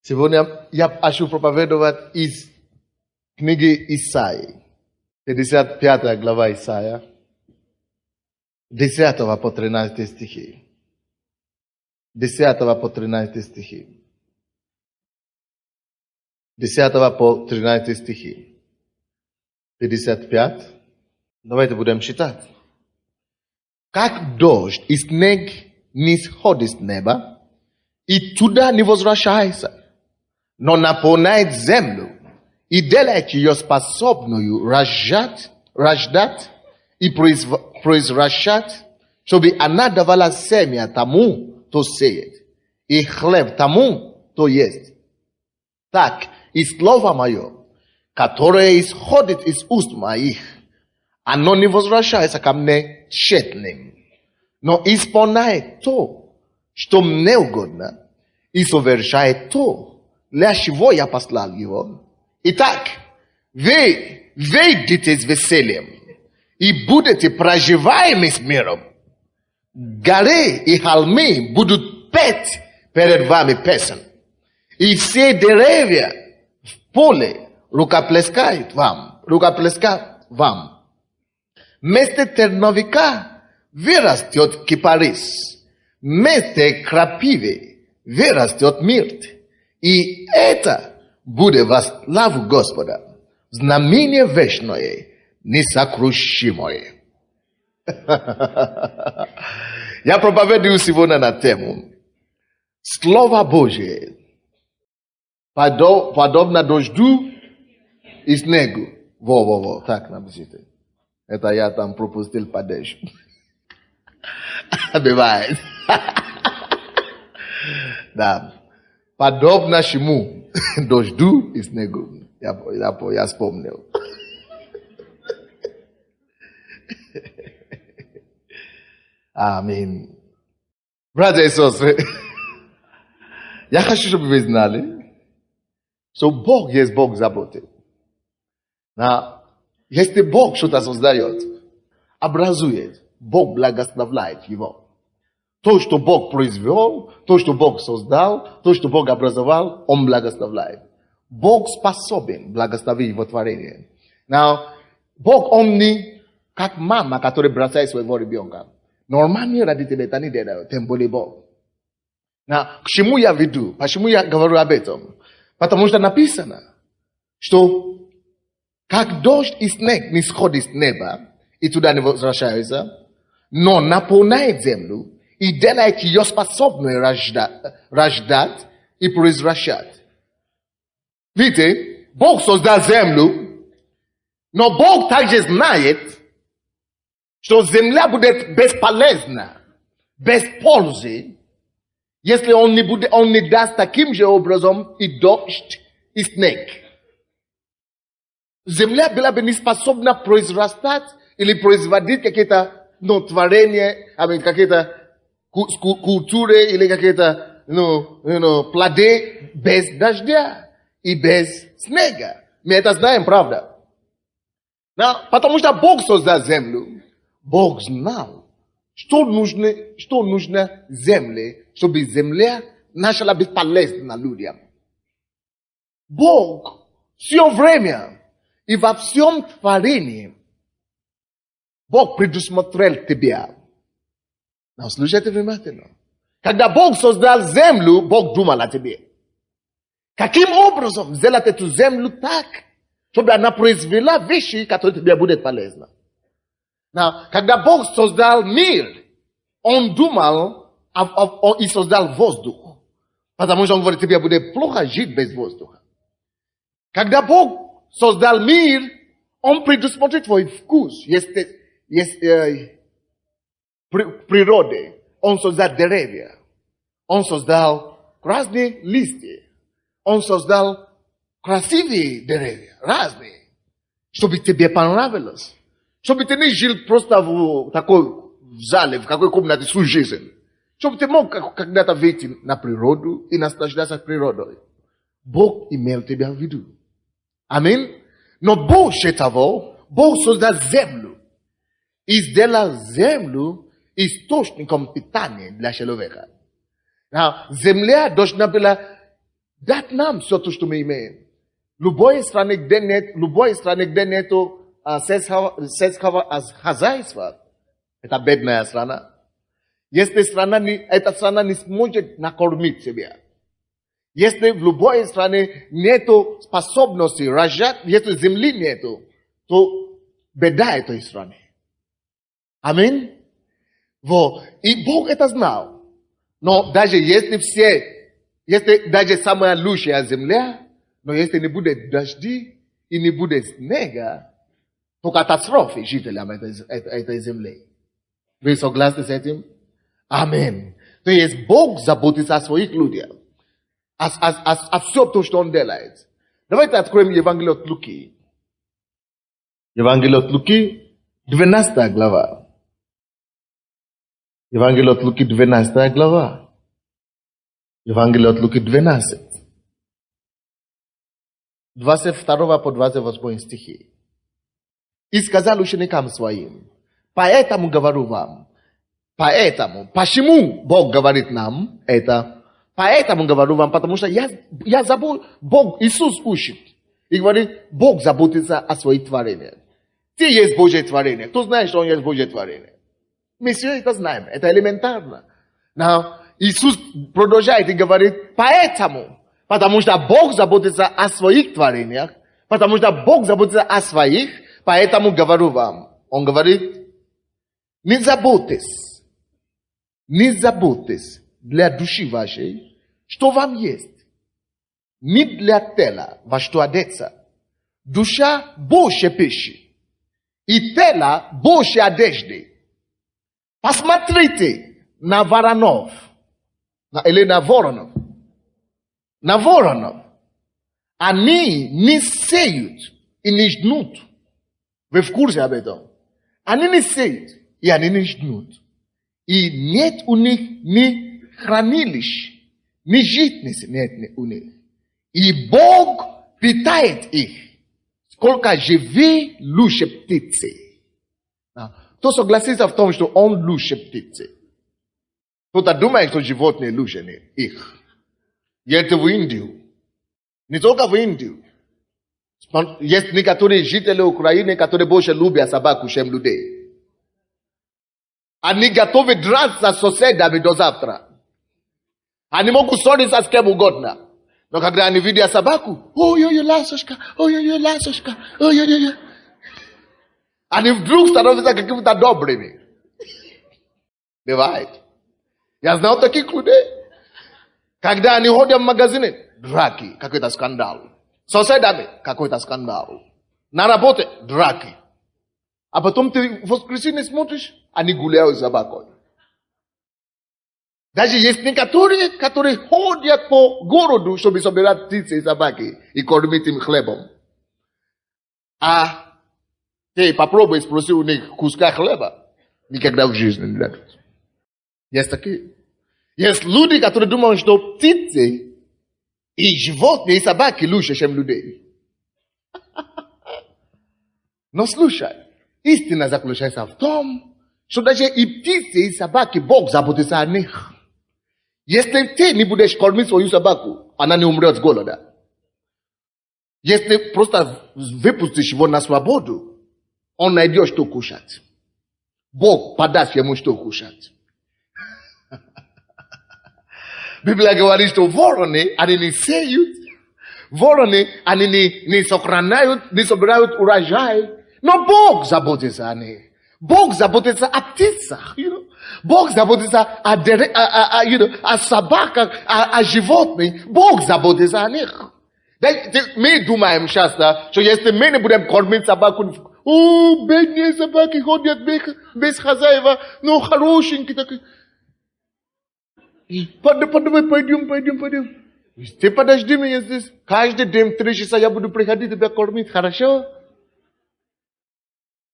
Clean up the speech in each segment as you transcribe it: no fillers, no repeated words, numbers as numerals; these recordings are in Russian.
Сегодня я хочу проповедовать из книги Исаии, 55 глава Исаия, 10 по 13 стихи. 10 по 13 стихи. 10 по 13 стихи. 55. Давайте будем читать. Как дождь и снег не сходит с неба, и туда не возвращается, но наполняет землю и делает ее способную рождать и произвращать, чтобы она давала семя тому, кто сеет, и хлеб тому, кто ест. Так и слово мое, которое исходит из уст моих, оно не возвращается ко мне тщетным, но исполняет то, что мне угодно, и совершает то, для чего я послал его. Итак, вы выйдете с весельем и будете проживаемы с миром. Горы и холмы будут петь перед вами песен, и все деревья в поле рукоплескают вам. Вместо терновика вырастет кипарис, вместо крапивы вырастет мирт. И это будет во славу Господа, знамение вечное, несокрушимое. Я проповедую сегодня на тему Слово Божие подобно дождю и снегу. Во, так напишите. Это я там пропустил падеж. Бывает. Да. Подобно чему? Дождю и снегу. Я вспомнил. Аминь. Братья и сестры, я хочу, чтобы вы знали, что Бог есть Бог заботы. Если Бог что-то создает, образует, Бог благословляет его. То, что Бог произвел, то, что Бог создал, то, что Бог образовал, Он благословляет. Бог способен благословить его творение. Бог, Он не как мама, которая бросает своего ребенка. Нормальные родители это не делают, тем более Бог. К чему я веду? Почему я говорю об этом? Потому что написано, что как дождь и снег не сходит с неба, и туда не возвращается, но наполняет землю, и делает ее способной рождать и произвращать. Видите, Бог создал землю, но Бог также знает, что земля будет бесполезна, без пользы, если он не даст таким же образом и дождь, и снег. Земля была бы не способна произрастать или производить какие-то творения, какие-то культуры или какие-то плоды без дождя и без снега. Мы это знаем, правда? Потому что Бог создал землю, Бог знал, что нужно земле, чтобы земля начала быть полезна людям. Бог все время и во всем творении Бог предусмотрел тебя. Слушайте внимательно. Когда Бог создал землю, Бог думал о тебе. Каким образом сделать эту землю так, чтобы она произвела вещи, которые тебе будут полезны? Когда Бог создал мир, Он думал и создал воздух. Потому что Он говорит, тебе будет плохо жить без воздуха. Когда Бог создал мир, Он предусмотрел твой вкус. Есть природы. Он создал деревья. Он создал разные листья. Он создал красивые деревья, разные, чтобы тебе понравилось. Чтобы ты не жил просто в такой зале, в какой комнате всю жизнь. Чтобы ты мог когда-то выйти на природу и наслаждаться природой. Бог имел тебя в виду. Аминь. Но больше того, Бог создал землю. И сделал землю источником питания для человека. Земля должна была дать нам все то, что мы имеем. Любой стране, где нету сельского хозяйства, это бедная страна. Если эта страна не сможет накормить себя, если в любой стране нету способности рожать, если земли нету, то беда этой страны. Аминь. Вот. И Бог это знал. Но даже если даже самая лучшая земля, но если не будет дожди и не будет снега, то катастрофы жителям этой земли. Вы согласны с этим? Аминь. То есть Бог заботится о своих людях. О всем том, что Он делает. Давайте откроем Евангелие от Луки. Евангелие от Луки, 12 глава. Евангелие от Луки, 12 глава. Евангелие от Луки, 12. 22 по 28 стихи. И сказал ученикам своим: поэтому говорю вам, почему Бог говорит нам это? Поэтому говорю вам, потому что я забыл, Бог, Иисус учит. И говорит, Бог заботится о своих творениях. Ты есть Божье творение. Кто знает, что Он есть Божье творение? Мы все это знаем. Это элементарно. Но Иисус продолжает и говорит, потому что Бог заботится о своих творениях, потому что Бог заботится о своих, поэтому говорю вам. Он говорит, не заботьтесь для души вашей, что вам есть. Не для тела, во что одеться. Душа больше пищи, и тело больше одежды. Посмотрите на воронов, или на воронов. На воронов. Они не сеют и не жнут. Вы в курсе об этом? Они не сеют и они не жнут. И нет у них ни хранилищ, ни житниц нет у них. И Бог питает их. Сколько живи лучше птицы. Кто согласится в том, что Он лучше птицы? Кто-то думает, что животные лучше их. Едете в Индию. Не только в Индию. Есть некоторые жители Украины, которые больше любят собаку, чем людей. Они готовы драться с соседями до завтра. Они могут ссориться с кем угодно. Но когда они видят собаку, ой-ой-ой, ласочка, ой-ой-ой, ласочка, ой-ой-ой. Они вдруг становятся какими-то добрыми. Бывает. Я знал таких людей. Когда они ходят в магазины, драки, какой-то скандал. С соседями, какой-то скандал. На работе, драки. А потом ты в воскресенье смотришь, они гуляют с собакой. Даже есть некоторые, которые ходят по городу, чтобы собирать птицы и собаки и кормить им хлебом. А ты попробуй спроси у них куска хлеба. Никогда в жизни не дадут. Есть такие. Есть люди, которые думают, что птицы и животные, и собаки лучше, чем людей. Но слушай, истина заключается в том, что даже и птицы, и собаки, Бог заботится о них. Если ты не будешь кормить свою собаку, она не умрет с голода. Если просто выпустишь его на свободу, он найдет, что кушать. Бог подаст ему, что кушать. Библия говорит, что вороны, они не сеют, вороны, они не сохраняют, не собирают урожай, но Бог заботится о них. Бог заботится о птицах, Бог заботится о собаках, о животных. Бог заботится о них. Мы думаем часто, что если мы не будем кормить собаку, бедные собаки ходят без хозяева, но хорошенькие такие. Пойдем. Ты подожди меня здесь. Каждый день 3 часа я буду приходить тебя кормить, хорошо?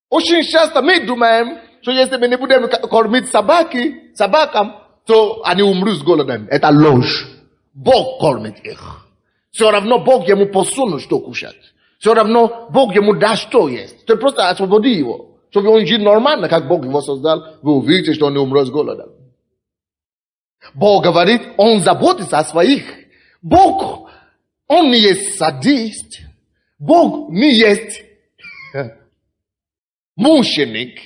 Очень часто мы думаем, что если мы не будем кормить собакам, то они умрут с голодом. Это ложь. Бог кормит их. Все равно Бог ему посунет, что кушать. Все равно Бог ему даст, что есть. Ты просто освободи его. Чтобы он жил нормально, как Бог его создал. Вы увидите, что он не умрет с голодом. Бог говорит, Он заботится о своих. Бог Он не есть садист. Бог не есть мученик,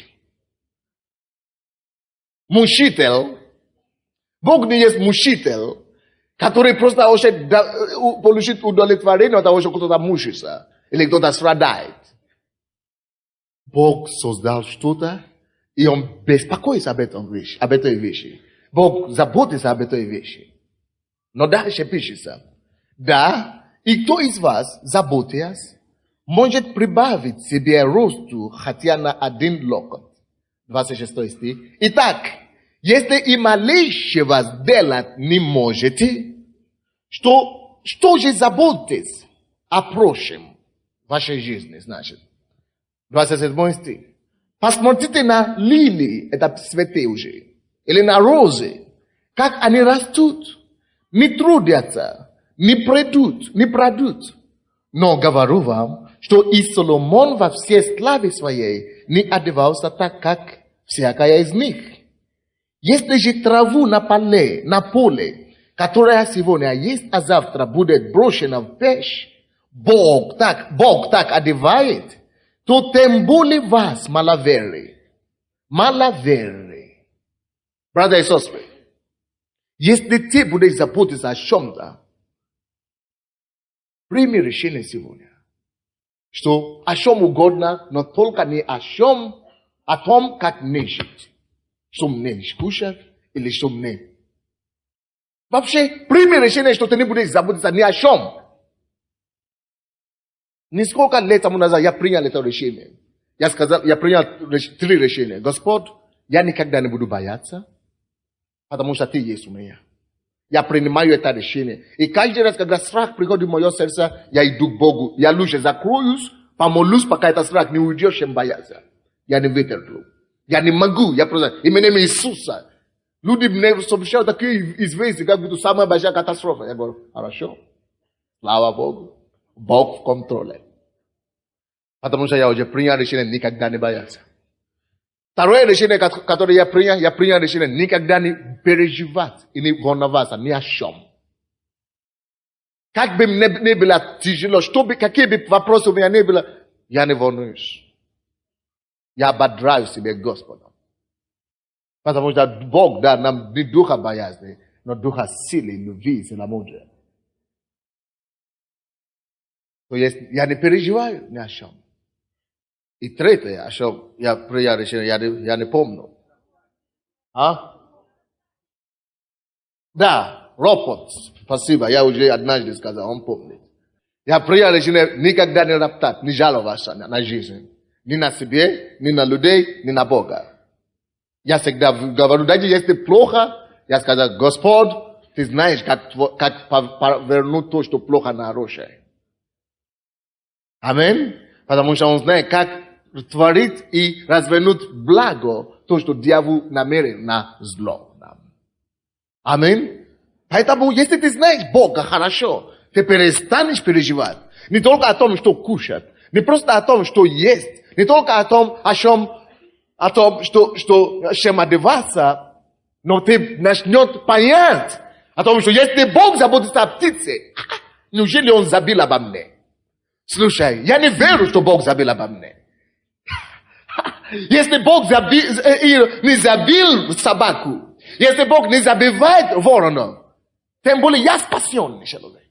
мучитель. Бог не есть мучитель, который просто хочет получить удовлетворение от того, что кто-то мучится или кто-то страдает. Бог создал что-то, и Он беспокоится об этой вещи. Бог заботится об этой вещи. Но дальше пишется: да, и кто из вас, заботясь, может прибавить себе росту хотя на 1 локоть. 26 стих. Итак, если и малейшего сделать не можете, что же заботитесь о прочем в вашей жизни, значит. 27 стих. Посмотрите на лилии, это цветы уже, или на розы, как они растут, не трудятся, не придут. Но говорю вам, что и Соломон во всей славе своей не одевался так, как всякая из них. Если же траву на поле, которая сегодня есть, а завтра будет брошена в печь, Бог так одевает, то тем более вас, маловерие. Братья и сестры, если ты будешь заботиться о чем-то, прими решение сегодня, что о чем угодно, но только не о том, как не жить. Что мне кушать или что мне. Вообще, прими решение, что ты не будешь заботиться ни о чем. Несколько лет тому назад я принял это решение. Я принял 3 решения. Господь, я никогда не буду бояться, потому что ты есть у меня. Я принимаю это решение. И каждый раз, когда страх приходит в мое сердце, я иду к Богу. Я лучше закроюсь, помолюсь, пока этот страх не уйдет, чем бояться. Я не вытерплю. Я не могу. Я просто именем Иисуса. Люди мне сообщают такие известия, как будто самая большая катастрофа. Я говорю, хорошо. Слава Богу. Бог в контроле. Потому что я уже принял решение никогда не бояться. Второе решение, которое я принял решение никогда не переживать и не волноваться ни о чем. Как бы мне не было тяжело, какие бы вопросы у меня не было, я не волнуюсь. Я ободряю себе Господом. Потому что Бог дал нам не духа боязни, но духа силы, любви и целомудрия. То есть я не переживаю ни о чем. И третье, о чем я принял решение, я не помню. Да, ропот. Спасибо, я уже однажды сказал, он помнит. Я принял решение никогда не роптать, не жаловаться на жизнь. Ни на себе, ни на людей, ни на Бога. Я всегда говорю, даже если плохо, я сказал, Господь, ты знаешь, как повернуть то, что плохо на хорошее. Аминь. Потому что он знает, как творить и развернуть благо, то, что дьявол намерен на зло. Аминь. Поэтому, если ты знаешь Бога хорошо, ты перестанешь переживать. Не только о том, что кушать, не просто о том, что есть, не только о том, чем одеваться, но ты начнешь понять о том, что если Бог заботится о птице, неужели Он забыл обо мне? Слушай, я не верю, что Бог забыл обо мне. Если Бог не забыл собаку, если Бог не забивает ворона, тем более я спасенный человек.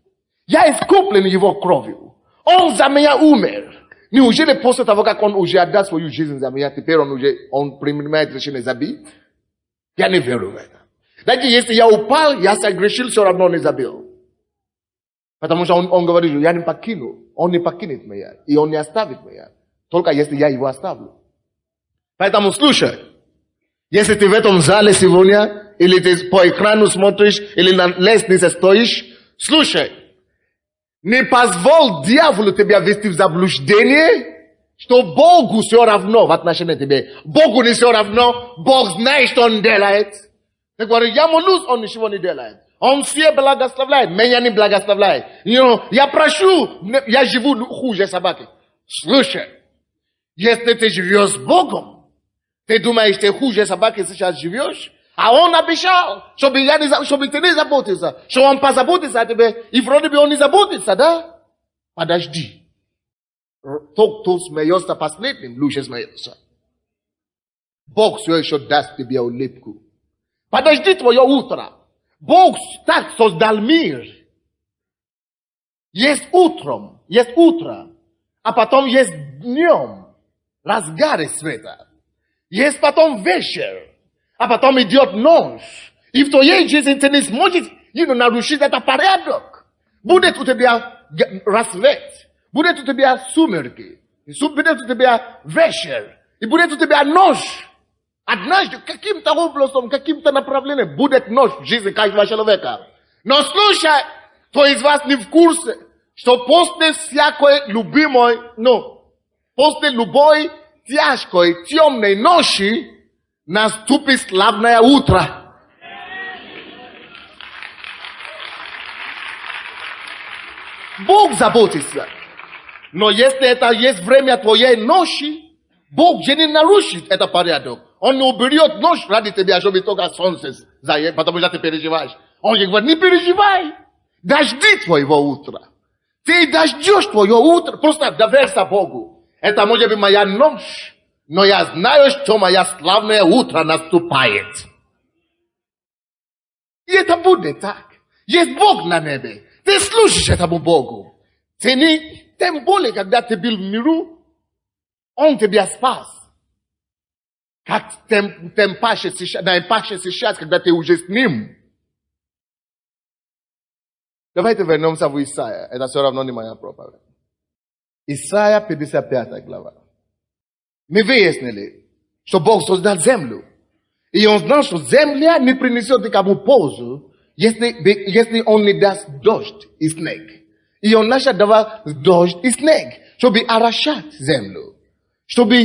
Я искуплен Его кровью. Он за меня умер. Неужели после того, как Он уже отдал свою жизнь за меня, теперь Он принимает решение забить? Я не верю в это. Даже если я упал, я согрешил, все равно не забил. Потому что он говорит, я не покину. Он не покинет меня. И Он не оставит меня. Только если я Его оставлю. Поэтому слушай. Если ты в этом зале сегодня, или ты по экрану смотришь, или на лестнице стоишь, слушай. Не позволь дьяволу тебя ввести в заблуждение, что Богу все равно в отношении тебе. Богу не все равно. Бог знает, что Он делает. Ты говоришь, я молюсь, Он ничего не делает. Он все благословляет, меня не благословляет. Я прошу, я живу хуже собаки. Слушай, если ты живешь с Богом, ты думаешь, ты хуже собаки сейчас живешь? A on abishal. Чтобы ты не заботился. Что он позаботится о тебе. И вроде бы он не заботится, да? Подожди. Тот, кто смеется последним, лучше смеется. Бог все еще даст тебе улыбку. Подожди твое утро. Бог так создал мир. Есть утром, есть утро, а потом есть днем, разгары света. Есть потом вечер, а потом идет ночь. И в твоей жизни ты не сможешь нарушить этот порядок. Будет у тебя рассвет, будет у тебя сумерки, будет у тебя вечер, и будет у тебя ночь. Однажды каким-то образом, каким-то направлением будет ночь в жизни каждого человека. Но слушай, кто из вас не в курсе, что после всякой любимой, после любой тяжкой, темной ночи наступит славное утро. Бог заботится. Но если это есть время твоей ночи, Бог же не нарушит этот порядок. Он не уберет ночь ради тебя, чтобы только солнце заехало, потому что ты переживаешь. Он же говорит, не переживай, дожди твоего утра. Ты дождешь твое утро, просто доверься Богу. Это может быть моя ночь, но я знаю, что мое славное утро наступает. И это будет так. Есть Бог на небе. Ты служишь этому Богу. Цени, тем более, когда ты был в миру, Он тебя спас. Как тем паче сейчас, когда ты уже с Ним. Давайте вернемся в Исаия. Это все равно не моя проповедь. Исаия 55 глава. Мы выяснили, что Бог создал землю. И Он знал, что земля не принесет никому пользу, если Он не даст дождь и снег. И Он начал давать дождь и снег, чтобы орошать землю. Чтобы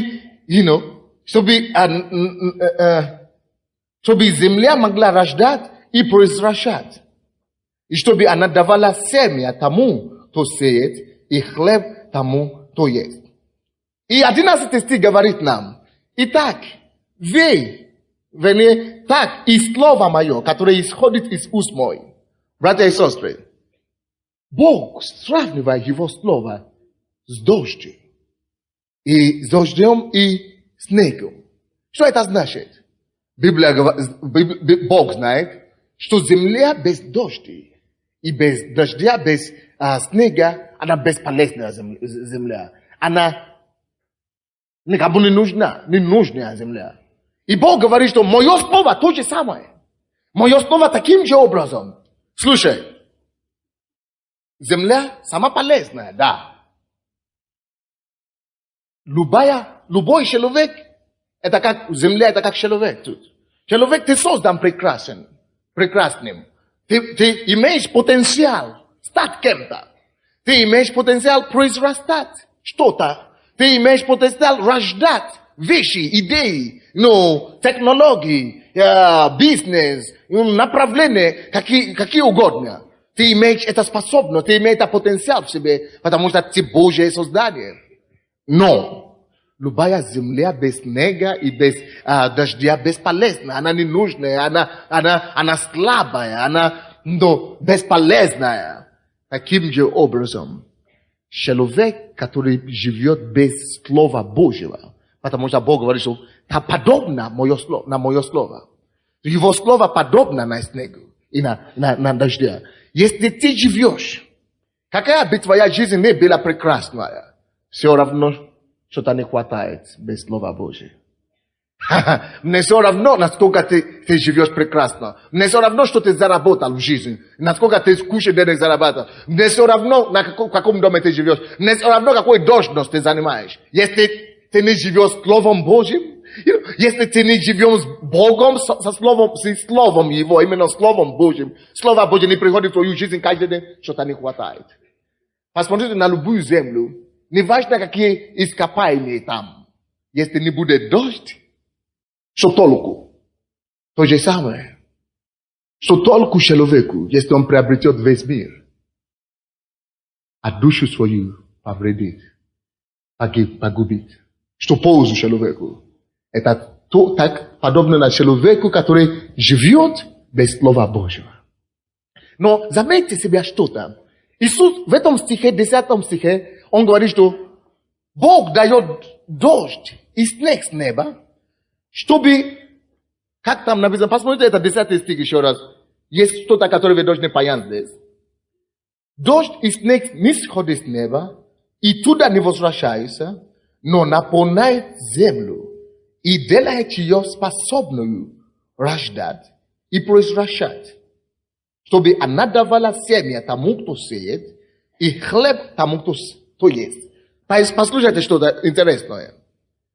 земля могла рождать и произращать. И чтобы она давала семя тому, кто сеет, и хлеб тому, кто ест. И 11 стих говорит нам, итак, так и слово мое, которое исходит из уст моих, братья и сестры, Бог сравнивает его слово с дождем. И с дождем, и снегом. Что это значит? Бог знает, что земля без дождя и без дождя, без снега, она бесполезная земля. Она никому не нужна, ненужная земля. И Бог говорит, что мое слово то же самое. Мое слово таким же образом. Слушай, земля сама полезная, да. Любой человек, это как земля, это как человек тут. Человек, ты создан прекрасным. Ты имеешь потенциал стать кем-то. Ты имеешь потенциал произрастать что-то. Ты имеешь потенциал рождать вещи, идеи, технологии, бизнес, направления, какие угодно. Ты имеешь это способность, ты имеешь это потенциал в себе, потому что ты Божье создание. Но любая земля без снега и без дождя бесполезна. Она ненужная, она слабая, она бесполезная. Таким же образом, человек, который живет без Слова Божьего, потому что Бог говорит, что это подобно на мое слово. Его слово подобно на снегу и на дождя. Если ты живешь, какая бы твоя жизнь не была прекрасная, все равно что-то не хватает без Слова Божьего. Мне все равно, насколько ты живешь прекрасно. Мне все равно, что ты заработал в жизни. Насколько ты кучу денег заработал. Мне все равно, в каком доме ты живешь. Мне все равно, какой должность ты занимаешь. Если ты не живешь Словом Божьим, если ты не живешь с Богом, с Словом Его, именно Словом Божьим, Слово Божье не приходит в твою жизнь каждый день, что-то не хватает. Посмотрите на любую землю. Не важно, какие ископаемые там. Если не будет дождь, что толку? То же самое. Что толку человеку, если он приобретет весь мир, а душу свою повредит, погубит? Что пользу человеку? Это то так подобно на человеку, который живет без Слова Божьего. Но заметьте себя что-то. Иисус в этом стихе, 10 стихе, он говорит, что Бог дает дождь и снег с неба, чтобы, как там написано, посмотрите, это 10 стих еще раз. Есть что-то, которое вы должны понять здесь. Дождь и снег не сходят с неба, и туда не возвращаются, но наполняет землю и делает ее способную рождать и произвращать, чтобы она давала семя тому, кто сеет, и хлеб тому, кто ест. Послушайте что-то интересное.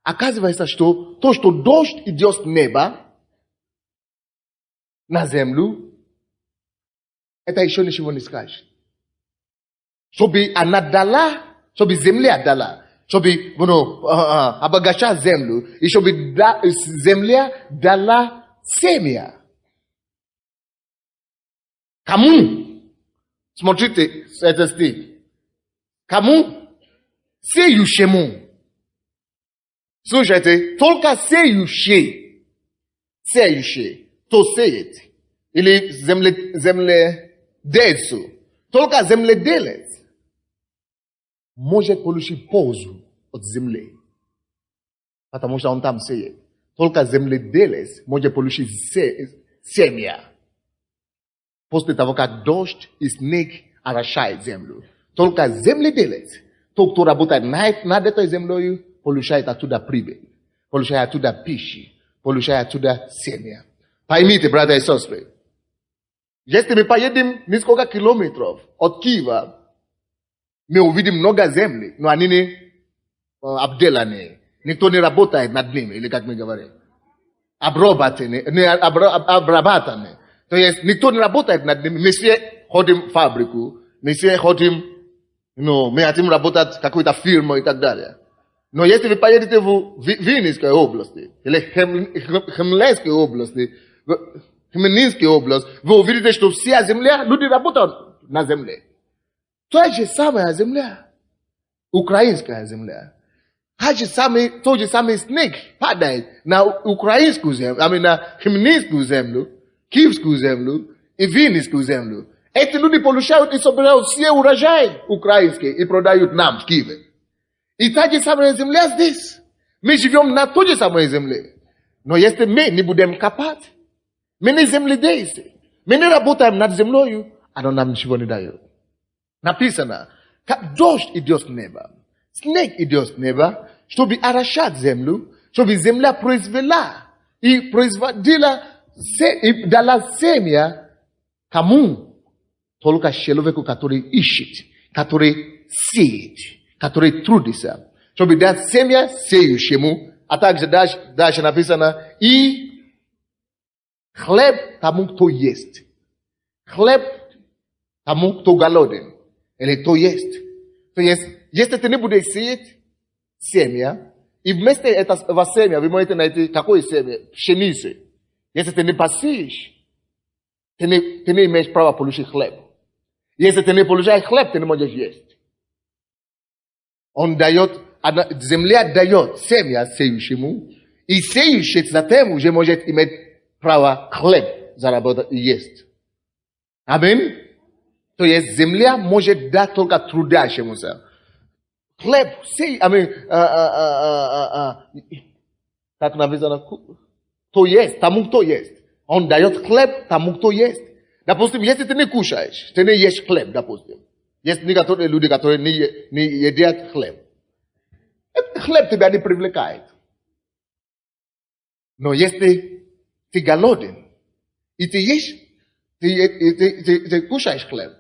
Оказывается, что то, что дождь идет с неба на землю, это еще ничего не скажет. Чтобы она дала, чтобы земля дала, чтобы обогащать землю, и чтобы земля дала семя. Кому? Смотрите, этот стих. Кому? Сеющему. Слушайте, только сеющий, кто сеет, или земледельцу, только земледелец может получить пользу от земли, потому что он там сеет. Только земледелец может получить семя после того, как дождь и снег орошает землю. Только земледелец, тот, кто работает над этой землей, получает оттуда прибыль, получает оттуда пищу, получает оттуда семя. Поймите, братья и сестры, если мы поедем несколько километров от Киева, мы увидим много земли, но они не обделаны. Никто не работает над ними, или как мы говорим. Обрабатаны. То есть никто не работает над ними. Мы все ходим в фабрику, мы все ходим, мы хотим работать в какой-то фирме и так далее. Но если вы поедете в Винницкой области, или Хмельницкой области, Хмельницкой области, вы увидите, что вся земля, люди работают на земле. Та же самая земля, украинская земля. Тот же самый снег падает на украинскую землю, на Хмельницкую землю, Киевскую землю и Винницкую землю. Эти люди получают и собирают все урожаи украинские и продают нам в Киеве. И та же самая земля здесь. Мы живем на той же самой земле. Но если мы не будем копать, мы не земледельцы, мы не работаем над землей, оно нам ничего не дает. Написано, как дождь идет с неба, снег идет с неба, чтобы орошать землю, чтобы земля произвела и производила и дала семя кому? Только человеку, который ищет, который сеет, который трудится, чтобы дать семя сеющему, а также дальше написано, и хлеб тому, кто ест. Хлеб тому, кто голоден. Или кто ест. То есть, если ты не будешь сеять семя, и вместо этого семя вы можете найти какое семя? Пшеницы. Если ты не посеешь, ты не имеешь права получить хлеб. Если ты не получаешь хлеб, ты не можешь есть. Он дает, земля дает семя сеющему, и сеющий затем уже может иметь право хлеб заработать и есть. Аминь. То есть земля может дать только трудящемуся. Хлеб, как написано, кто есть, тому кто есть. Он дает хлеб тому, кто есть. Допустим, если ты не кушаешь, ты не ешь хлеб, допустим. Есть некоторые люди, которые не едят хлеб. Этот хлеб тебя не привлекает. Но если ты голоден, и ты ешь, ты кушаешь хлеб,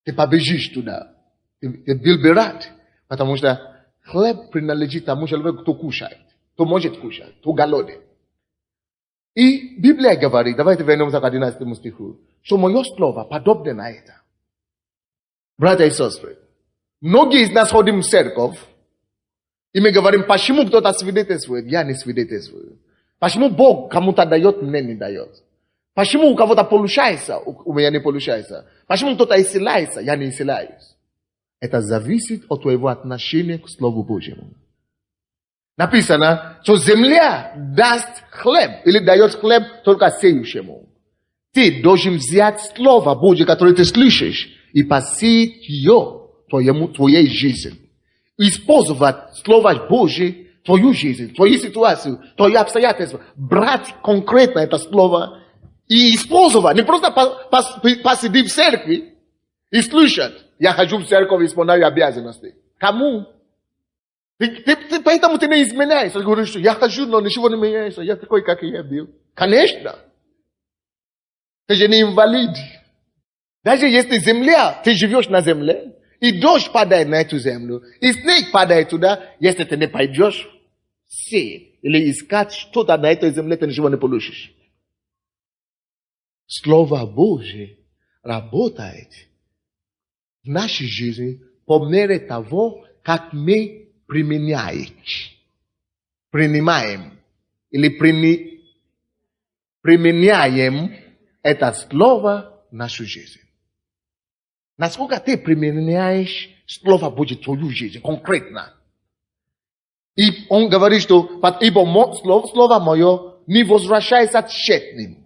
ты побежишь туда. Ты был бы рад. Потому что хлеб принадлежит тому человеку, кто кушает. Кто может кушать. Кто голоден. И Библия говорит, давайте вернемся к 11 стиху, что мое слово подобно на это. Братья и сестры, многие из нас ходим в церковь, и мы говорим, почему кто-то свидетельствует, я не свидетельствую. Почему Бог кому-то дает, мне не дает. Почему у кого-то получается, у меня не получается. Почему кто-то исцеляется, я не исцеляюсь. Это зависит от твоего отношения к Слову Божьему. Написано, что земля даст хлеб, или дает хлеб только сеющему. Ты должен взять Слово Божье, которое ты слышишь, и посеять ее твоей жизни. Использовать Слово Божье в твою жизнь, твою ситуацию, твои обстоятельства. Брать конкретно это Слово и использовать. Не просто посидеть в церкви и слушать. Я хожу в церковь и исполняю обязанности. Кому? Поэтому ты не изменяешься. Ты говоришь, что я хожу, но ничего не меняется. Я такой, как я был. Конечно. Ты же не инвалид. Даже если земля, ты живешь на земле, и дождь падает на эту землю, и снег падает туда, если ты не пойдешь сеять или искать что-то на этой земле, ты ничего не получишь. Слово Божье работает в нашей жизни по мере того, как мы принимаем или применяем это слово в нашу жизнь. Насколько ты применяешь Слово Божье в твою жизнь, конкретно. И он говорит, что ибо слово мое не возвращается тщетным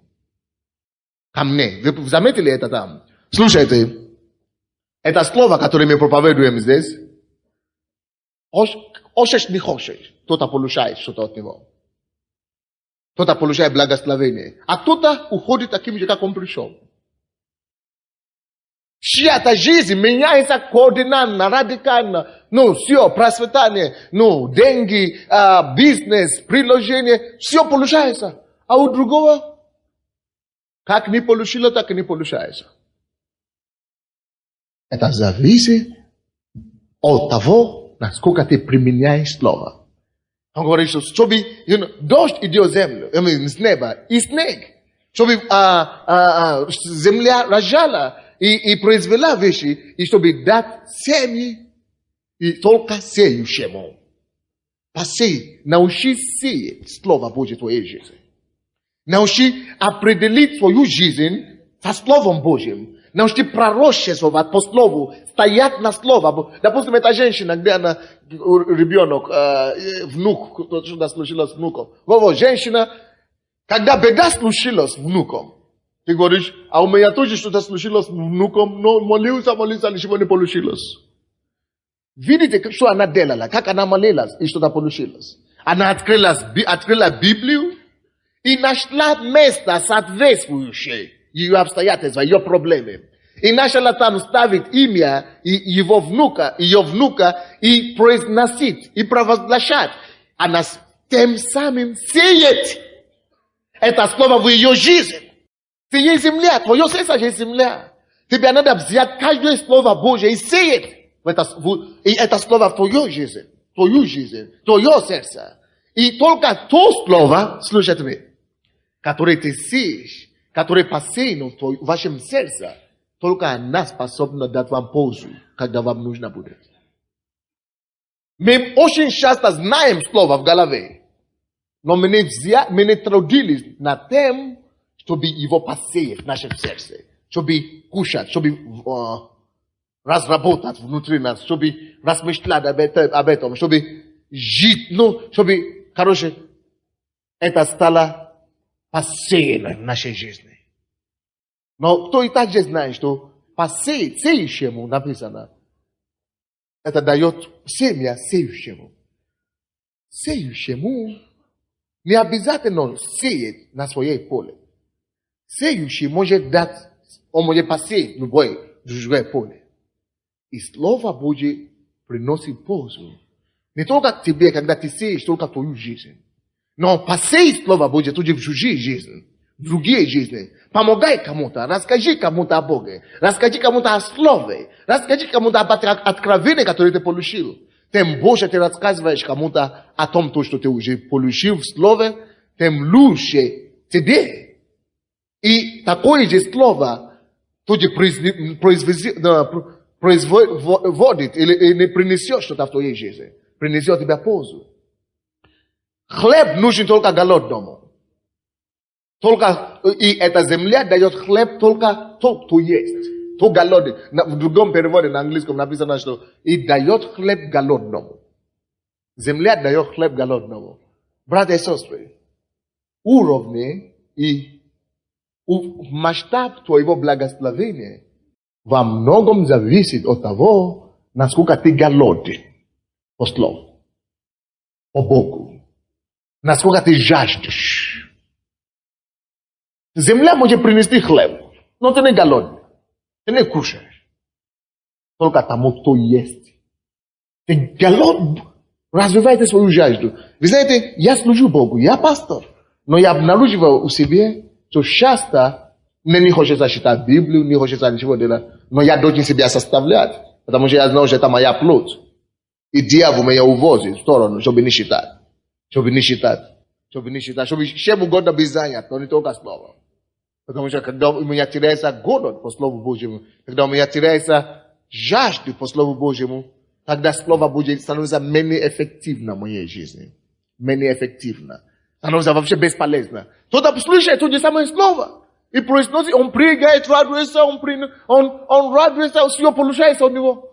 ко мне. Вы заметили это там? Слушайте, это слово, которое мы проповедуем здесь, хочешь, не хочешь, кто-то получает что-то от него. Кто-то получает благословение, а кто-то уходит таким же, как он пришел. Чья-то жизнь меняется кардинально, радикально. Все, процветание, деньги, бизнес, приложение, все получается. А у другого, как не получило, так и не получается. Это зависит от того, насколько ты применяешь слово. Он говорит, что чтобы дождь идет с неба, и снег, чтобы земля рожала и произвела вещи, и чтобы дать семьи, и только сеющему. Посей, научи сеять Слово Божье в твоей жизни. Научи определить свою жизнь со Словом Божьим. Научи пророчествовать по Слову, стоять на Слово. Допустим, эта женщина, где она, ребенок, внук, что-то случилось с внуком. Женщина, когда беда случилась с внуком, ты говоришь, а у меня тоже что-то случилось с внуком, но молился, ничего не получилось. Видите, что она делала, как она молилась, и что-то получилось. Она открыла Библию и нашла место соответствующее ее обстоятельства, ее проблемы. И начала там ставить имя ее внука, и произносить, и провозглашать. Она тем самым сеет это слово в ее жизнь. Ты есть земля, твое сердце есть земля. Тебе надо взять каждое слово Божье и сеять это слово в твою жизнь, твое сердце. И только то слово, слушайте меня, которое ты сеешь, которое посеяно в вашем сердце, только она способна дать вам пользу, когда вам нужно будет. Мы очень часто знаем слово в голове, но мы не трудились над тем, чтобы его посеять в нашем сердце, чтобы кушать, чтобы разработать внутри нас, чтобы размышлять об этом, чтобы жить, чтобы, это стало посеяно в нашей жизни. Но кто и так же знает, что посеять, сеющему написано, это дает семя сеющему. Сеющему не обязательно сеять на своей поле. Сеющий может дать, он может посеять другое поле. И Слово Божье приносит пользу. Не только тебе, когда ты сеешь, только твою жизнь. Но посеять Слово Божье тоже в чужие жизни, в другие жизни. Помогай кому-то, расскажи кому-то о Боге, расскажи кому-то о Слове, расскажи кому-то об откровении, которое ты получил. Тем больше ты рассказываешь кому-то о том, что ты уже получил в Слове, тем лучше тебе. И такое же Слово тоже производит или принесет что-то в твоей жизни. Принесет тебе пользу. Хлеб нужен только голодному. И эта земля дает хлеб только тот, кто есть. Кто голодный. В другом переводе на английском написано, что и дает хлеб голодному. Земля дает хлеб голодному. Братья и сестры, уровни и масштаб твоего благословения во многом зависит от того, насколько ты голоден по слову, по Богу, насколько ты жаждешь. Земля может принести хлеб, но ты не голодный, ты не кушаешь. Только тому, кто есть. Ты голодный, развивайте свою жажду. Вы знаете, я служу Богу, я пастор, но я обнаруживаю у себя, что часто мне не хочется читать Библию, не хочется ничего делать, но я должен себя составлять, потому что я знаю, что это моя плоть. И дьявол меня увозит в сторону, чтобы не считать. Чтобы чем угодно быть занят, но не только словом. Потому что когда у меня теряется голод по Слову Божьему, когда у меня теряется жажда по Слову Божьему, тогда Слово Божье становится менее эффективно в моей жизни. Менее эффективно. Становится вообще бесполезно. Кто-то слышит то же самое слово. И произносит, он прыгает, радуется, он радуется, все получается у него.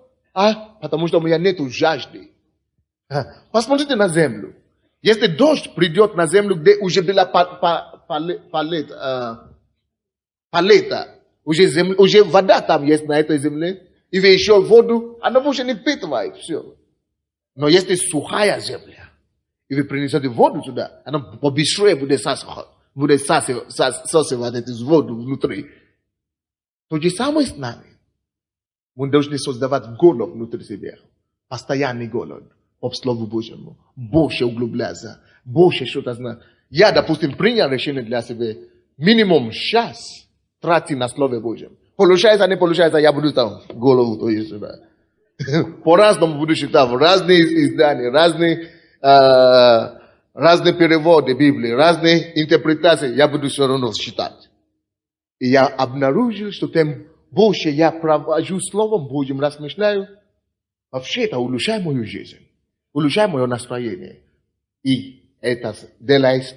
Потому что у меня нет жажды. Посмотрите на землю. Если дождь придет на землю, где уже была палета, уже вода там есть на этой земле, и вы еще воду, она уже не впитывает все. Но если сухая земля, и вы принесете воду туда, она побыстрее будет сосывать эту воду внутри. То же самое с нами. Мы должны создавать голод внутри себя. Постоянный голод по Слову Божьему. Больше углубляться, больше что-то знать. Я, допустим, принял решение для себя минимум час тратить на Слово Божьем. Получается, не получается, я буду там голову то есть сюда. По-разному буду читать, разные издания, разные переводы Библии, разные интерпретации, я буду все равно читать. И я обнаружил, что тем больше я провожу Словом Божьим, размышляю, вообще это улучшает мою жизнь, улучшает мое настроение. И это делает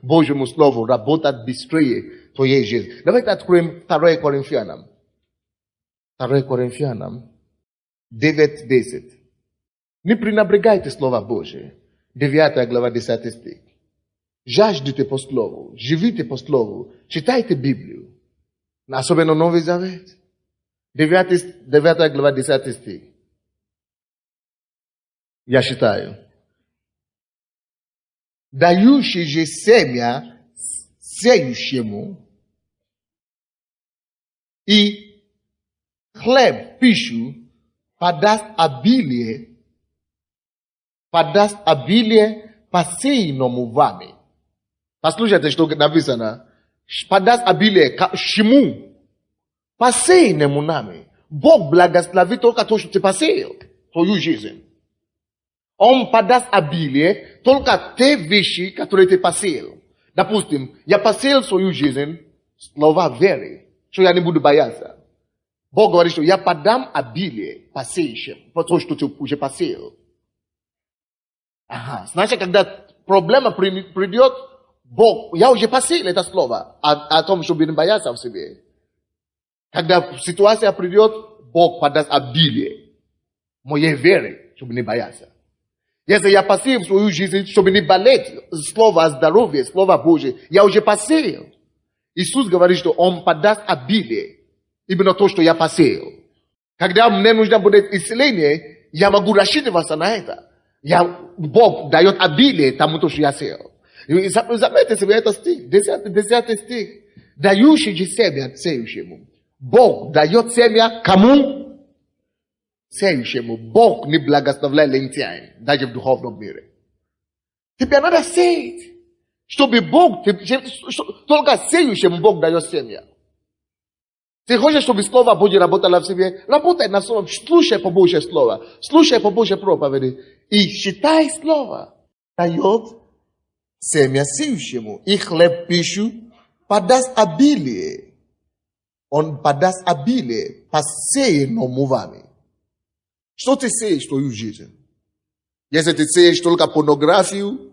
Божьему Слову работать быстрее в твоей жизни. Давайте откроем 2 Коринфянам. 2 Коринфянам 9:10. Не пренебрегайте Слово Божие. 9 глава 10 стих. Жаждите по Слову, живите по Слову, читайте Библию. Особенно Новый Завет. 9 глава 10 стих. Я читаю. Дающий же семя сеющему и хлеб, пищу, подаст обилие посеянному вами. Послушайте, что написано. Подаст обилие чему? Посеянному нами. Бог благословит только то, что ты посеял в твою жизнь. Он подаст обилие только те вещи, которые ты посеял. Допустим, я посеял свою жизнь слова веры, что я не буду бояться. Бог говорит, что я подам обилие посеющим, потому что ты уже посеял. Значит, когда проблема придет, Бог, я уже посеял это слово о том, чтобы не бояться в себе. Когда ситуация придет, Бог подаст обилие моей веры, чтобы не бояться. Если я посеял в свою жизнь, чтобы не болеть, слово о здоровье, слово Божие, я уже посеял. Иисус говорит, что Он подаст обилие, именно то, что я посеял. Когда мне нужно будет исцеление, я могу рассчитываться на это. Бог дает обилие тому, что я сеял. Заметьте себе этот стих, 10 стих. Дающий же семя сеющему. Бог дает семя кому? Сеющему. Бог не благословляет лентяй, даже в духовном мире. Тебе надо сеять. Чтобы Бог, только сеющему Бог дает семя. Ты хочешь, чтобы Слово Божье работало в себе? Работай на Слово, слушай побольше Слова, слушай побольше проповеди и читай Слово. Дает семя сеющему и хлеб пищу подаст обилие. Он подаст обилие посеянному вами. Что ты сеешь в твою жизнь? Если ты сеешь только порнографию,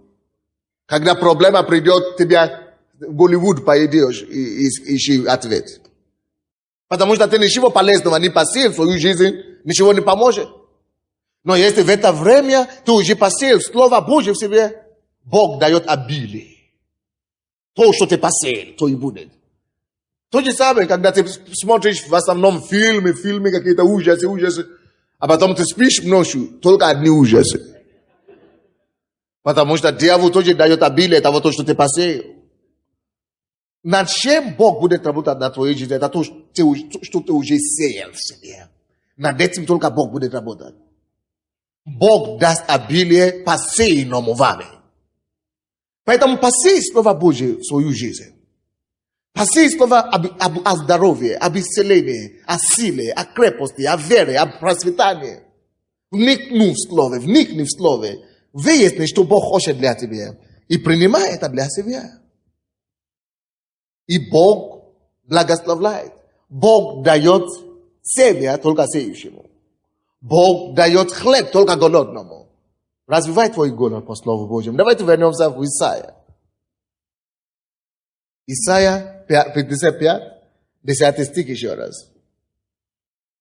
когда проблема придет, тебя в Голливуд поедешь и ищи ответ. Потому что ты ничего полезного не посеешь в свою жизнь, ничего не поможет. Но если в это время ты уже посеял Слово Божье в себе, Бог дает обилие. То, что ты посеял, то и будет. То же самое, когда ты смотришь в основном фильмы какие-то ужасы, а потом ты спишь ночью, только одни ужасы. Потому что дьявол тоже дает обилие того, то, что ты посеял. Над чем Бог будет работать на твоей жизни, это то, что ты уже сеял в себе. Над этим только Бог будет работать. Бог даст обилие посеянному вами. Поэтому посей Слово Божье в свою жизнь. Посей Слово о здоровье, об исцелении, о силе, о крепости, о вере, о процветании. Вникни в Слово. Выясни, что Бог хочет для тебя. И принимай это для себя. И Бог благословляет. Бог дает семя только сеющему. Бог дает хлеб только голодному. Развивай твой голод по Слову Божьему. Давайте вернемся в Исаия. Исаия 55, 10 стих еще раз.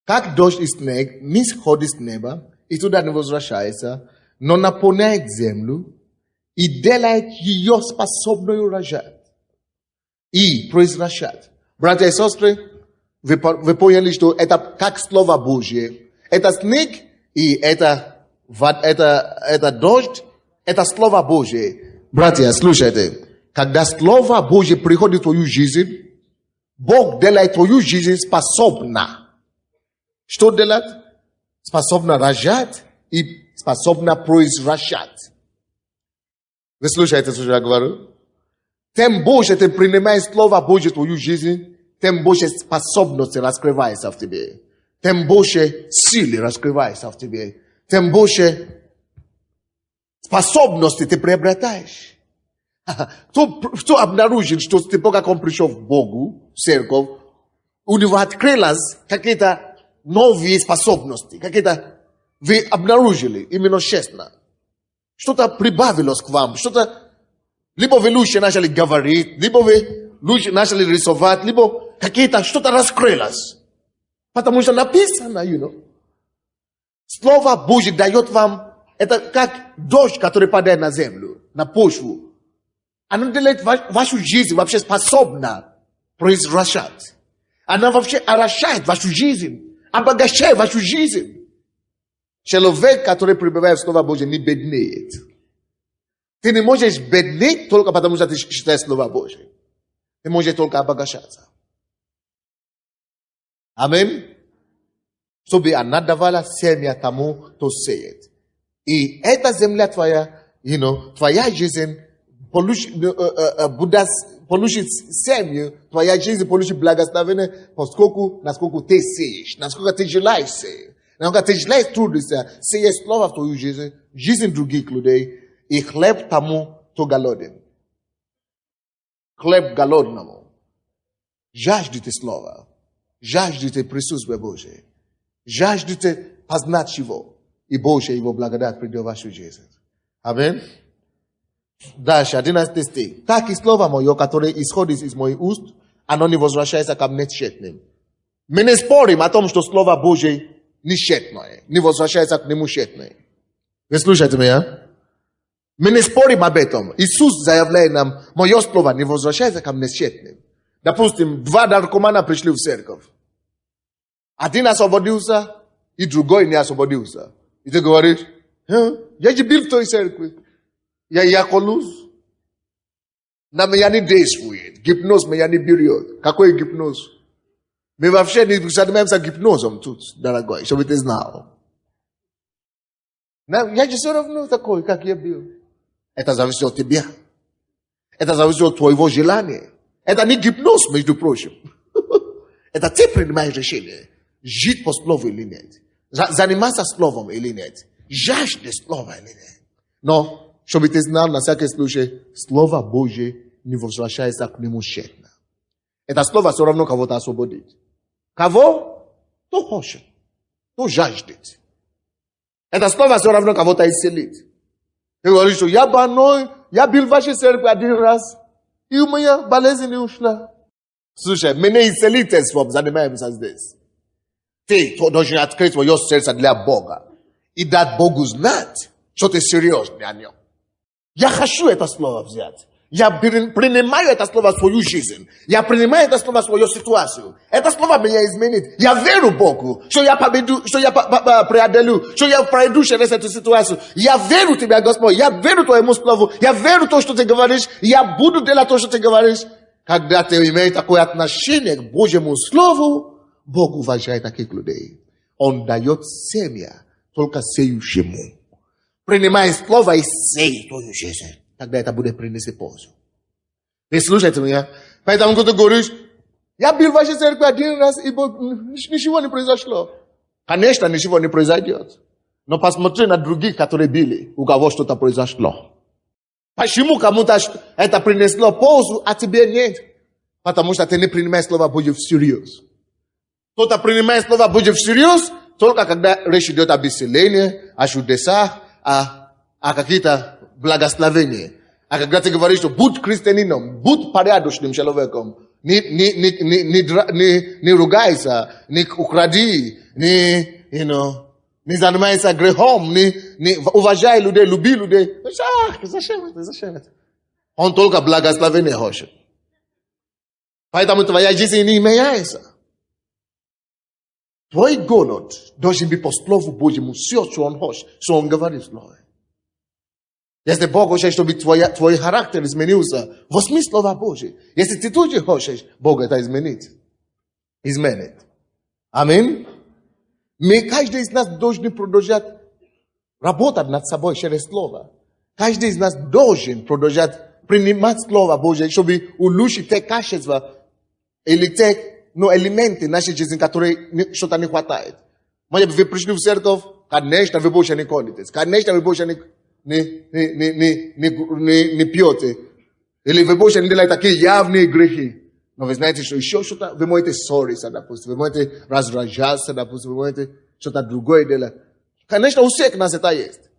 Как дождь и снег не сходит с неба и туда не возвращается, но наполняет землю и делает ее способную рожать и произвращать. Братья и сестры, вы поняли, что это как Слово Божье. Это снег и это дождь, это Слово Божье. Братья, слушайте. Когда Слово Божье приходит в твою жизнь, Бог делает твою жизнь способна. Что делать? Способна рожать и способна произвращать. Вы слушаете, что я говорю? Тем больше ты принимаешь Слово Божье в твою жизнь, тем больше способности раскрывается в тебе. Тем больше силы раскрывается в тебе. Тем больше способности ты приобретаешь. Кто обнаружил, что с тех пор, как он пришел в Богу, в церковь, у него открылись какие-то новые способности, какие-то вы обнаружили, именно честно. Что-то прибавилось к вам, что-то, либо вы лучше начали говорить, либо вы лучше начали рисовать, либо какие-то, что-то раскрылось. Потому что написано, Слово Божье дает вам, это как дождь, который падает на землю, на почву. Она делает вашу жизнь вообще способна произвращать. Она вообще орошает вашу жизнь, обогащает вашу жизнь. Человек, который пребывает в Слово Божье, не беднеет. Ты не можешь беднеть только потому, что ты читаешь Слово Божье. Ты можешь только обогащаться. Аминь. Чтобы она давала семя тому, кто сеет. И эта земля твоя, твоя жизнь, получит семью, твоя жизнь получит благословение, насколько ты сеешь, насколько ты желаешь сеять. Насколько ты желаешь трудиться, сеешь Слово в твою жизнь других людей, и хлеб тому, кто голоден. Хлеб голодному. Жаждите Слова. Жаждите присутствия Божие. Жаждите познать Его. И Божья Его благодать придет в вашу жизнь. Аминь. Дальше, 11 стих. Так и Слово Мое, которое исходит из моих уст, оно не возвращается ко мне тщетным. Мы не спорим о том, что Слово Божье не тщетное, не возвращается к нему тщетное. Вы слушаете меня? Мы не спорим об этом. Иисус заявляет нам, мое Слово не возвращается ко мне тщетным. Допустим, 2 наркомана пришли в церковь. Один освободился, и другой не освободился. И ты говоришь, я же был в той церкви. Я колюсь. На меня не действует. Гипноз меня не берет. Какой гипноз? Мы вообще не занимаемся гипнозом тут, дорогой, чтобы ты знал. Я же все равно такой, как я был. Это зависит от тебя. Это зависит от твоего желания. Это не гипноз, между прочим. Это ты принимаешь решение. Жить по слову или нет. Заниматься словом или нет. Жаждать слова или нет. Но чтобы ты знал, на всякий случай, Слово Божье не возвращается к нему тщетно. Это слово все равно кого-то освободит. Кого? Кто хочет. Кто жаждет. Это слово все равно кого-то исцелит. Ты говоришь, что я больной, я был в вашей церкви 1 раз, и у меня болезнь не ушла. Слушай, мы не исцелительством занимаемся здесь. Ты должен открыть свое сердце для Бога. И дать Богу знать, что ты серьезный о нем. Я хочу это слово взять. Я принимаю это слово в свою жизнь. Я принимаю это слово в свою ситуацию. Это слово меня изменит. Я верю Богу, что я победу, что я преодолю, что я пройду через эту ситуацию. Я верю в Тебя, Господь. Я верю Твоему слову. Я верю в то, что Ты говоришь. Я буду делать то, что Ты говоришь. Когда ты имеешь такое отношение к Божьему слову, Бог уважает таких людей. Он дает семя только сеющему. Принимай слово и сей твою жизнь. Тогда это будет принести пользу. Вы слушайте меня? Поэтому, когда ты говоришь, я был в вашей церкви один раз, и ничего не произошло. Конечно, ничего не произойдет. Но посмотри на других, которые были, у кого что-то произошло. Почему кому-то это принесло пользу, а тебе нет? Потому что ты не принимаешь Слово Божье всерьез. Кто-то принимает Слово Божье всерьез, только когда речь идет об исцелении, о чудесах, о каких-то благословениях. А когда ты говоришь, что будь христианином, будь порядочным человеком, не ругайся, не укради, не занимайся грехом, не уважай людей, люби людей. Зачем это? Он только благословение хочет. Поэтому твоя жизнь не меняется. Твой голод должен быть по Слову Божьему, все, что он хочет, что он говорит слово. Если Бог хочет, чтобы твой характер изменился, возьми Слово Божье. Если ты тоже хочешь, Бог это изменит. Аминь. Каждый из нас должен продолжать работать над собой через Слово. Каждый из нас должен продолжать принимать Слово Божье, чтобы улучшить те качества или те элементы нашей жизни, которые что-то не хватает. Может быть, вы пришли в церковь, конечно, вы больше не колитесь. Конечно, вы больше не пьете. Или вы больше не делаете такие явные грехи. Но вы знаете, что еще что-то, вы можете ссориться, допустим, вы можете раздражаться, допустим, вы можете что-то другое делать. Конечно, у всех нас это есть.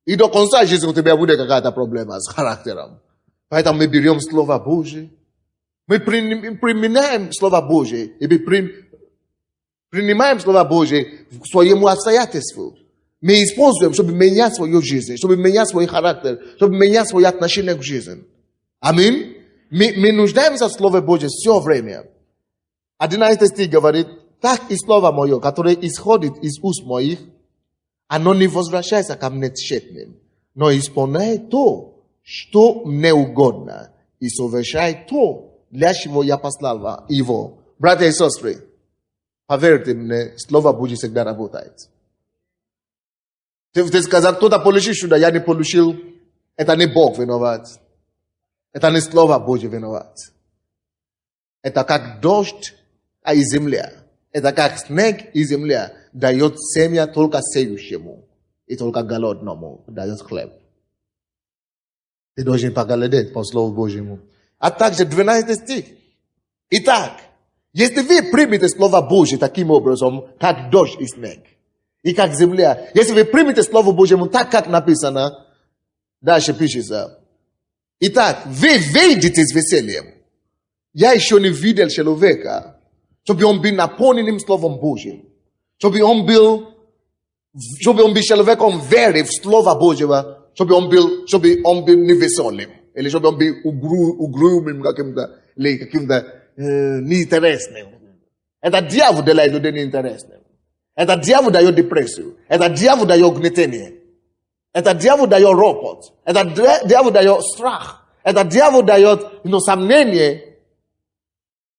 И до конца жизни у тебя будет какая-то проблема с характером. Поэтому мы берем Слово Божие, мы применяем Слово Божие, и мы принимаем Слово Божие к своему обстоятельству. Мы используем, чтобы менять свою жизнь, чтобы менять свой характер, чтобы менять свои отношения к жизни. Аминь. Мы нуждаемся в Слове Божьем все время. 11 стих говорит, так и Слово Мое, которое исходит из уст моих, оно не возвращается ко мне тщетным, но исполняет то, что мне угодно, и совершает то, для чего я послал его. Братья и сестры, поверьте мне, Слово Божье всегда работает. Ты сказал, кто-то получил сюда, я не получил. Это не Бог виноват. Это не Слово Божье виноват. Это как дождь и земля. Это как снег и земля дает семя только сеющему. И только голодному дает хлеб. Ты должен поглядеть по Слову Божьему. А также 12 стих. Итак, если вы примете Слово Божье таким образом, как дождь и снег, и как земля, если вы примете Слово Божьему так, как написано, дальше пишется. Итак, вы выйдете с весельем. Я еще не видел человека, чтобы он был наполненным Словом Божьим. Чтобы он был человеком веры в Слово Божьего, чтобы он был невеселым. Или чтобы он был угрюмым каким-то неинтересным. Это дьявол делает людей неинтересным. Это дьявол дает депрессию. Это дьявол дает гнетение. Это дьявол дает ропот. Это дьявол дает страх. Это дьявол дает сомнение.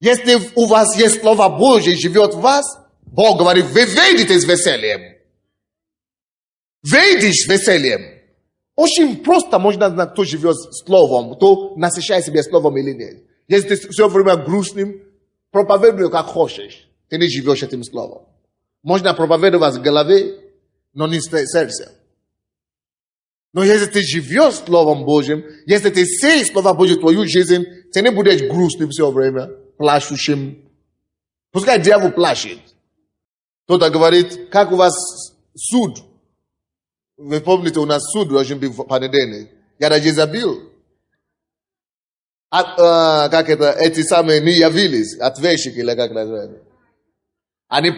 Если у вас есть Слово Божье, живет в вас, Бог говорит, вы выйдете с весельем. Выйдешь с весельем. Очень просто можно знать, кто живет Словом, кто насыщает себя Словом или нет. Если ты все время грустным, проповедуй как хочешь. Ты не живешь этим Словом. Можно проповедовать в голове, но не в сердце. Но если ты живешь Словом Божьим, если ты сеешь Слово Божье в твою жизнь, ты не будешь грустным все время, плачущим. Пускай дьявол плачет. Кто-то говорит, как у вас суд? Вы помните, у нас суд должен быть в понедельник. Когда Jezabel, эти самые не явились, ответчики или как называется. Они,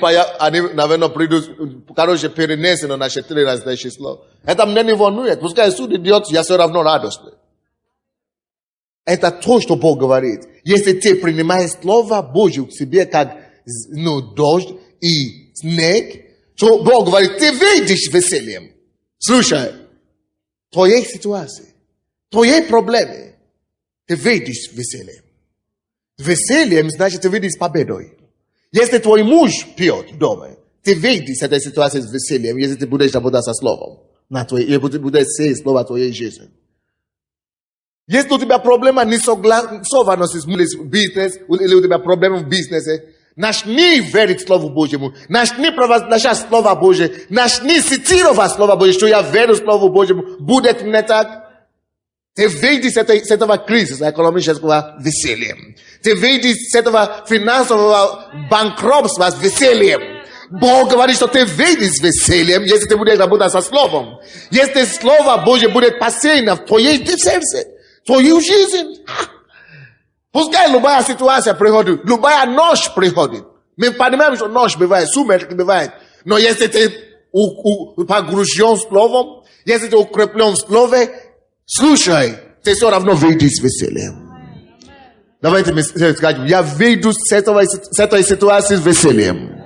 наверное, придут, короче, перенесено на 14 число. Это мне не волнует. Пускай суд идет, я все равно радостный. Это то, что Бог говорит. Если ты принимаешь Слово Божье к себе, как дождь и снег, то Бог говорит, ты выйдешь весельем. Слушай, твоей ситуации, твоей проблемы, ты выйдешь весельем. Весельем значит, ты выйдешь с победой. Если твой муж пьет дома, ты выйдешь с этой ситуации с весельем, если ты будешь работать со словом. И будешь сеять слово в твоей жизни. Если у тебя проблема не согласованность с бизнесом, или у тебя проблема в бизнесе, начни верить Слову Божьему, начни провозглашать Слово Божье, начни цитировать Слово Божье, что я верю в Слову Божьему, будет не так. Ты выйдешь с этого кризиса экономического весельем. Ты выйдешь с этого финансового банкротства с весельем. Бог говорит, что ты выйдешь с весельем, если ты будешь работать со Словом. Если Слово Божье будет посеяно в твоей сердце, в твою жизнь. Пускай любая ситуация приходит, любая ночь приходит. Мы понимаем, что ночь бывает, сумерки бывает. Но если ты погружен Словом, если ты укреплен в Слове, слушай, ты все равно выйдешь с весельем. Давайте мы скажем, я выйду с этой ситуации с весельем.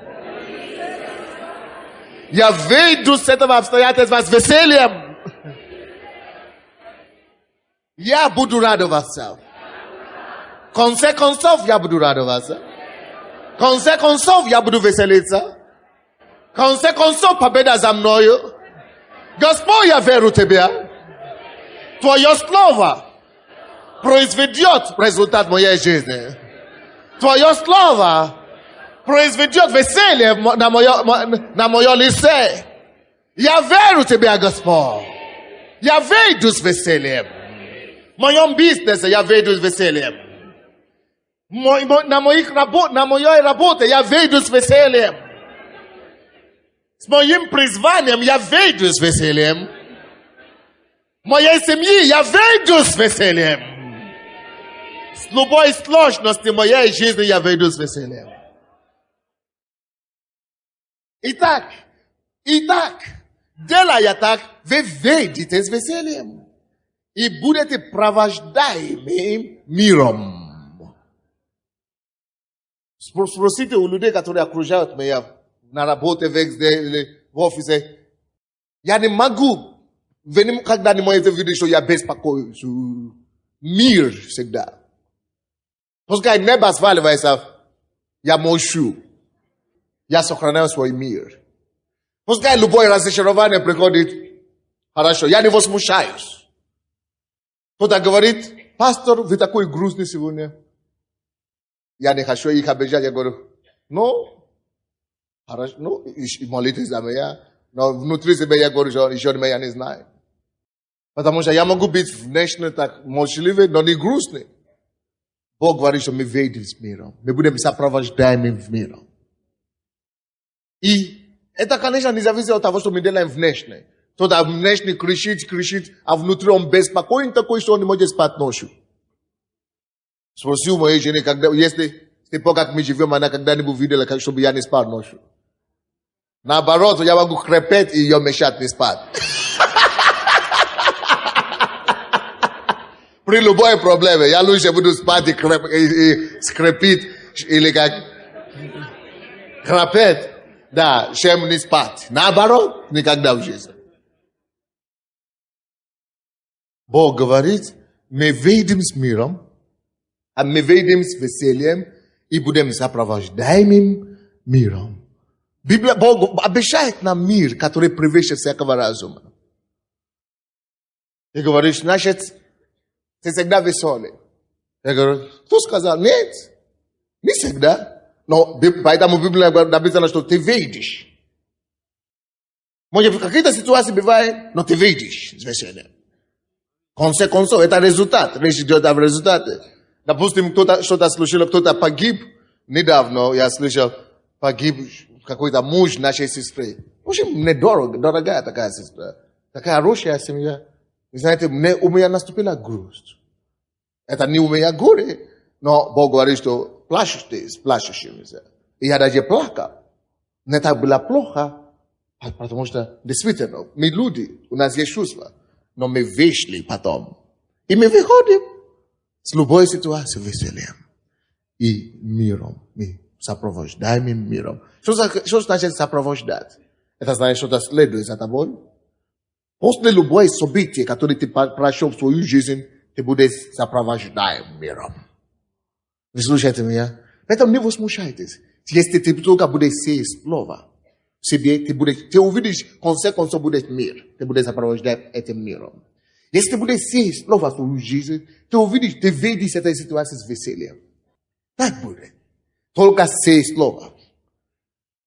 Я выйду с этого обстоятельства с весельем. Я буду радоваться. В конце концов, я буду радоваться. В конце концов, я буду веселиться. В конце концов, победа за мною. Господь, я верю в Тебя. Твое слово произведет результат моей жизни. Твое слово произведет веселье на мое лице. Я верю в Тебя, Господь. Я выйду с весельем. В моем бизнесе я выйду с весельем. На моей работе я выйду с весельем. С моим призванием я выйду с весельем. В моей семье я выйду с весельем. С любой сложности моей жизни я выйду с весельем. Итак, делая так, вы выйдете с весельем. И будете провождаемым миром. Спросите у людей, которые окружают меня на работе, в офисе. Я не могу, вы никогда не можете видеть, что я беспокоюсь. Мир всегда. Пускай небо сваливается, я молчу. Я сохраняю свой мир. Пускай любое разочарование приходит, хорошо, я не возмущаюсь. Кто-то говорит, пастор, вы такой грустный сегодня. Я не хочу их обижать. Я говорю, хорошо, молитесь за меня. Но внутри себя я говорю, что еще меня не знаю. Потому что я могу быть внешне так молчаливый, но не грустный. Бог говорит, что мы выйдем с миром. Мы будем сопровождаемы в миром. И это, конечно, не зависит от того, что мы делаем внешне. Кто-то внешне кричит, а внутри он беспокоен такой, что он не может спать ночью. Спроси у моей жены, если как мы живем, она когда-нибудь видела, чтобы я не спал ночью. Наоборот, я могу храпеть и ее мешать не спать. При любой проблеме, я лучше буду спать и скрипить, или как храпеть, да, чем не спать. Наоборот, никогда в жизни. Бог говорит, мы выйдем с миром, а мы выйдем с весельем и будем сопровождаемым миром. Библия, Бог обещает нам мир, который превыше всякого разума. И говорит, значит, ты всегда веселый. Я говорю, кто сказал? Нет, не всегда. Но поэтому в Библии написано, что ты выйдешь. Может, в какие-то ситуации бывает, но ты выйдешь с весельем. В конце концов, это результат. Речь идет о результате. Допустим, что-то случилось, кто-то погиб. Недавно я слышал, погиб какой-то муж нашей сестры. Очень недорогая такая сестра. Такая хорошая семья. Вы знаете, у меня наступила грусть. Это не у меня горе, но Бог говорит, что плачешь ты с плачущим. И я даже плакал. Это было плохо, потому что действительно мы люди, у нас есть чувства, но мы вышли потом. И мы выходим с любой ситуации весельем и миром. Мы сопровождаем миром. Что значит сопровождать? Это значит, что-то следует за тобой. После любой события, которое ты прошел в свою жизнь, ты будешь сопровождаем миром. Вы слушаете меня? Поэтому не возмущайтесь. Если ты только будешь сеять слово в себе, ты увидишь, в конце концов, будет мир. Ты будешь сопровождать этим миром. Если ты будешь сеять слово в свою жизнь, ты увидишь, ты видишь этой ситуации с весельем. Так будет. Только сеять слово.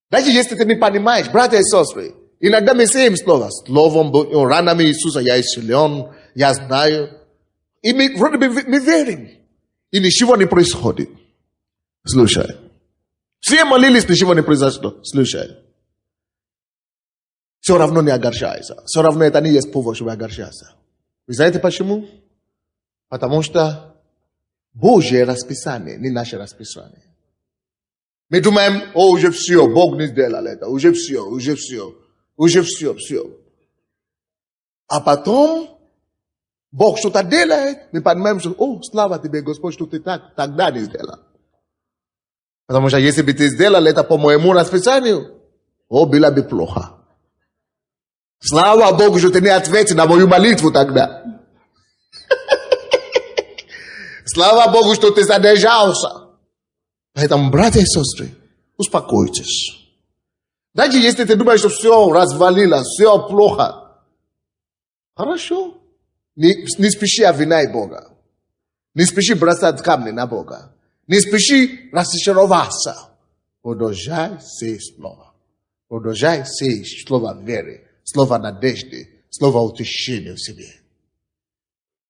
Даже если ты не понимаешь, братья и сестры, иногда мы сеем слово. Словом, ранами Иисуса я исцелен, я знаю. И мы вроде бы мы верим. И ничего не происходит. Слушай. Все молились, ничего не произошло. Слушай. Все равно не огорчайся. Все равно это не есть повод, чтобы огорчаться. Вы знаете почему? Потому что Божье расписание, не наше расписание. Мы думаем, уже все, Бог не сделал это, уже все. А потом Бог что-то делает, мы понимаем, что, слава тебе, Господь, что ты тогда не сделал. Потому что если бы ты сделал это по моему расписанию, было бы плохо. Слава Богу, что ты не ответил на мою молитву тогда. Слава Богу, что ты задержался. Поэтому, братья и сестры, успокойтесь. Даже если ты думаешь, что все развалилось, все плохо. Хорошо. Не спеши обвинять Бога. Не спеши бросать камни на Бога. Не спеши разочароваться. Продолжай сеять слово. Продолжай сеять слово веры, слово надежды, слово утешения в себе.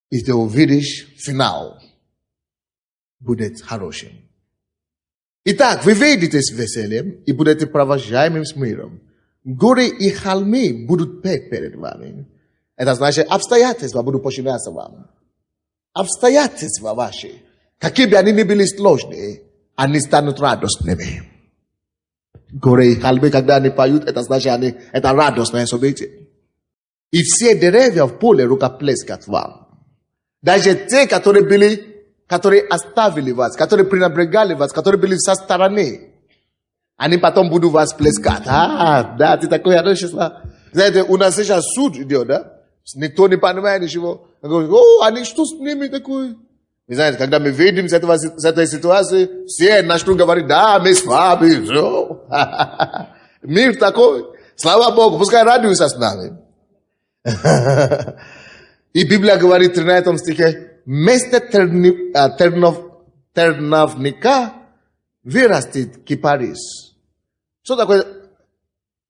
И ты увидишь финал. Будет хорошим. Итак, вы выйдете с весельем и будете провожаемым с миром. Горы и холмы будут петь перед вами. Это значит, обстоятельства будут подчиняться вам. Обстоятельства ваши, какие бы они ни были сложные, они станут радостными. Горы и холмы, когда они поют, это значит, это радостное событие. И все деревья в поле рукоплескают вам. Даже те, которые оставили вас, которые пренебрегали вас, которые были со стороны, они потом будут вас плескать. Да, ты такой хороший. Знаете, у нас сейчас суд идет, да? Никто не понимает ничего. Они что с ними такое? Вы знаете, когда мы видим с этой ситуации, все начнут говорить, да, мы с вами. Мир такой. Слава Богу, пускай радуются с нами. И Библия говорит в 13 стихе, вместо терновника вырастет кипарис. Что такое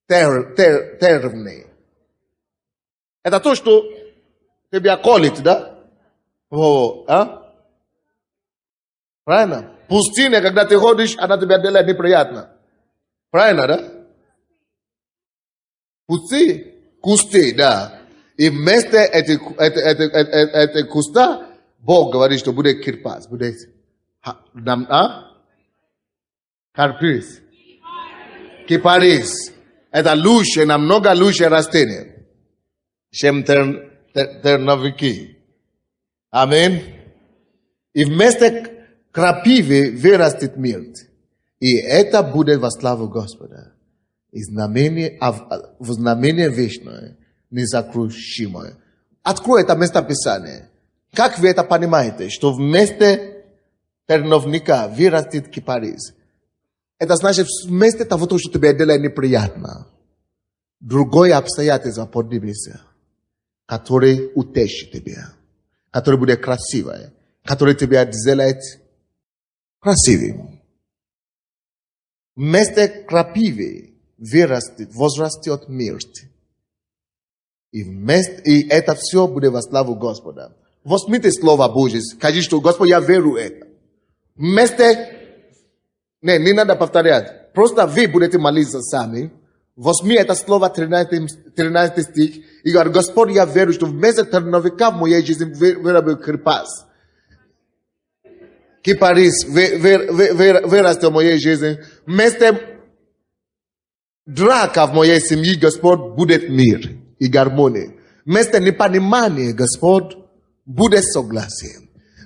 терновник? Это то, что тебя колет, да? Правильно? Пустыня, когда ты ходишь, она тебя делает неприятно. Правильно, да? Кусты, да. И вместо этих куста, Бог говорит, что будет кирпас, будет карпис, кипарис. Это лучше, намного лучше растение, чем терновники. Аминь. И вместо крапивы вырастет мирт. И это будет во славу Господа. И знамение вечное, незакрушимое. Открой это местописание. Как вы это понимаете, что вместо терновника вырастет кипарис? Это значит, вместо того, что тебе делает неприятно, другое обстоятельство поднимется, которое утешит тебя, которое будет красивое, которое тебя сделает красивым. Вместо крапивы возрастет мирт. И это все будет во славу Господа. Возьмите слово Божье, скажите, что Господь, я верю это. Вместо... Не надо повторять. Просто вы будете молиться сами. Возьми это слово 13 стих. И говорит, Господь, я верю, что вместо терновника в моей жизни вырастет кирпас. Кипарис вырастет в моей жизни. Вместо Драка в моей семье, Господь, будет мир и гармония. Вместо непонимания, Господь, будет согласие.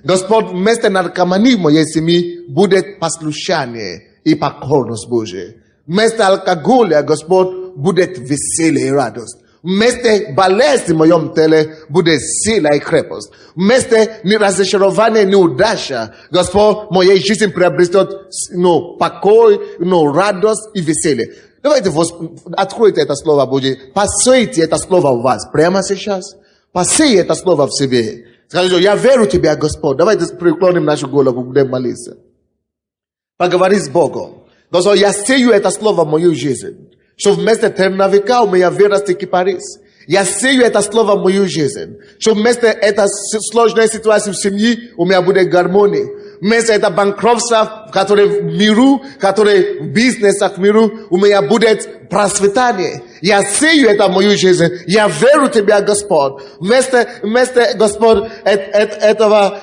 Господь, вместо наркомании в моей семье будет послушание и покорность Божия. Вместо алкоголя, Господь, будет веселье и радость. Вместо болезни в моем теле будет сила и крепость. Вместо разочарования, неудача, Господь, моей жизни приобретет покой, радость и веселье. Давайте откройте это слово Божье. Посейте это слово в вас прямо сейчас. Посей это слово в себе. Скажите, я верю в Тебя, Господь. Давайте преклоним нашу голову, будем молиться. Поговори с Богом. Господь, я сею это слово в мою жизнь. Что вместо терновика у меня вырастет кипарис. Я сею это слово в мою жизнь. Что вместо этой сложной ситуации в семье у меня будет гармония. Вместо этого банкротства, которое в миру, которое в бизнесах в миру, у меня будет процветание. Я сею это в мою жизнь. Я верю в Тебя, Господь. Вместо Господь, этого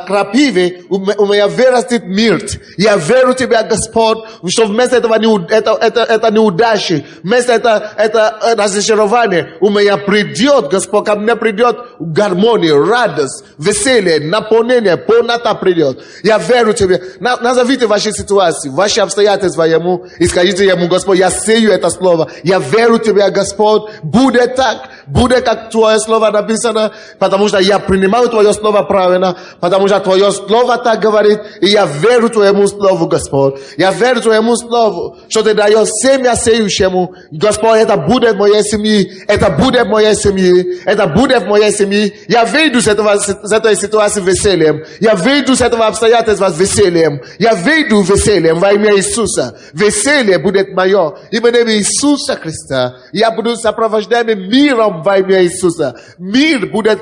крапивы у меня вырастет мир. Я верю в Тебя, Господь, что вместо этого неудачи, вместо это разочарования, у меня придет, Господь, ко мне придет гармония, радость, веселье, наполнение, полнота придет. Я верю в Тебя. Назовите ваши ситуации, ваши обстоятельства Ему и скажите Ему, Господь, я сею это слово. Я верю в Тебя, Господь. Будет так, будет как Твое слово написано, потому что я принимаю Твое слово правильно, потому что Твое слово так говорит, и я верю Твоему слову, Господь. Я верю Твоему слову, что Ты даешь семя сеющему. Господь, это будет в моей семье, это будет в моей семье, это будет в моей семье. Я выйду с этой ситуации весельем. Я выйду с этого обстоятельства с весельем. Я выйду весельем во имя Иисуса. Веселье будет мое. Именем Иисуса Христа. Я буду сопровождаем миром во имя Иисуса. Мир будет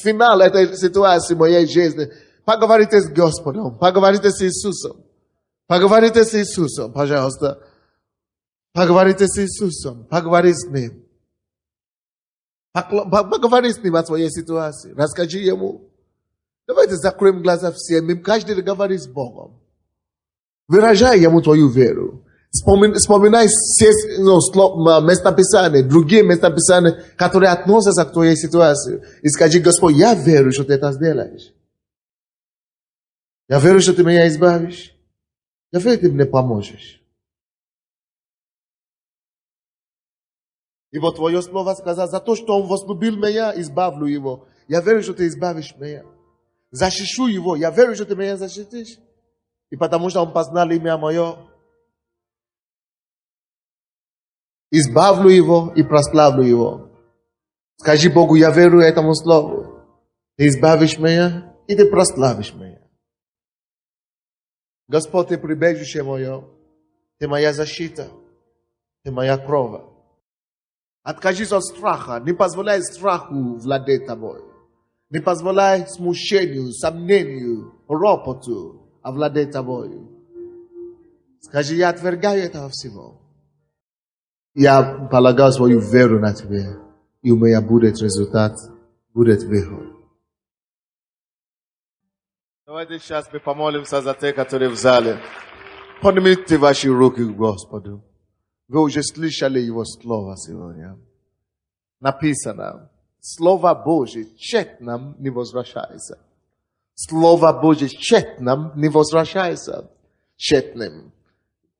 финал этой ситуации в моей жизни. Поговорите с Господом. Поговорите с Иисусом. Поговорите с Иисусом, пожалуйста. Поговорите с Иисусом. Поговори с Ним. Поговори с Ним о своей ситуации. Расскажи Ему. Давайте закроем глаза всем. Каждый говорит с Богом. Выражай Ему твою веру. Вспоминай все местописания, другие местописания, которые относятся к твоей ситуации. И скажи, Господь, я верю, что Ты это сделаешь. Я верю, что Ты меня избавишь. Я верю, Ты мне поможешь. Ибо Твое слово сказано, за то, что Он возлюбил меня, избавлю Его. Я верю, что Ты избавишь меня. Защищу Его. Я верю, что Ты меня защитишь. И потому что Он познал имя Мое, избавлю Его и прославлю Его. Скажи Богу, я верю этому слову. Ты избавишь меня и Ты прославишь меня. Господь, Ты прибежище мое. Ты моя защита. Ты моя кровь. Откажись от страха. Не позволяй страху владеть тобой. Не позволяй смущению, сомнению, ропоту овладеть тобой. Скажи, я отвергаю этого всего. Я полагаю свою веру на Тебе. И у меня будет результат, будет выход. Давайте сейчас мы помолимся за тех, которые в зале. Поднимите ваши руки к Господу. Вы уже слышали Его слово сегодня. Написано, Слово Божье тщетно не возвращается. Слово Божье тщетно не возвращается. Тщетным.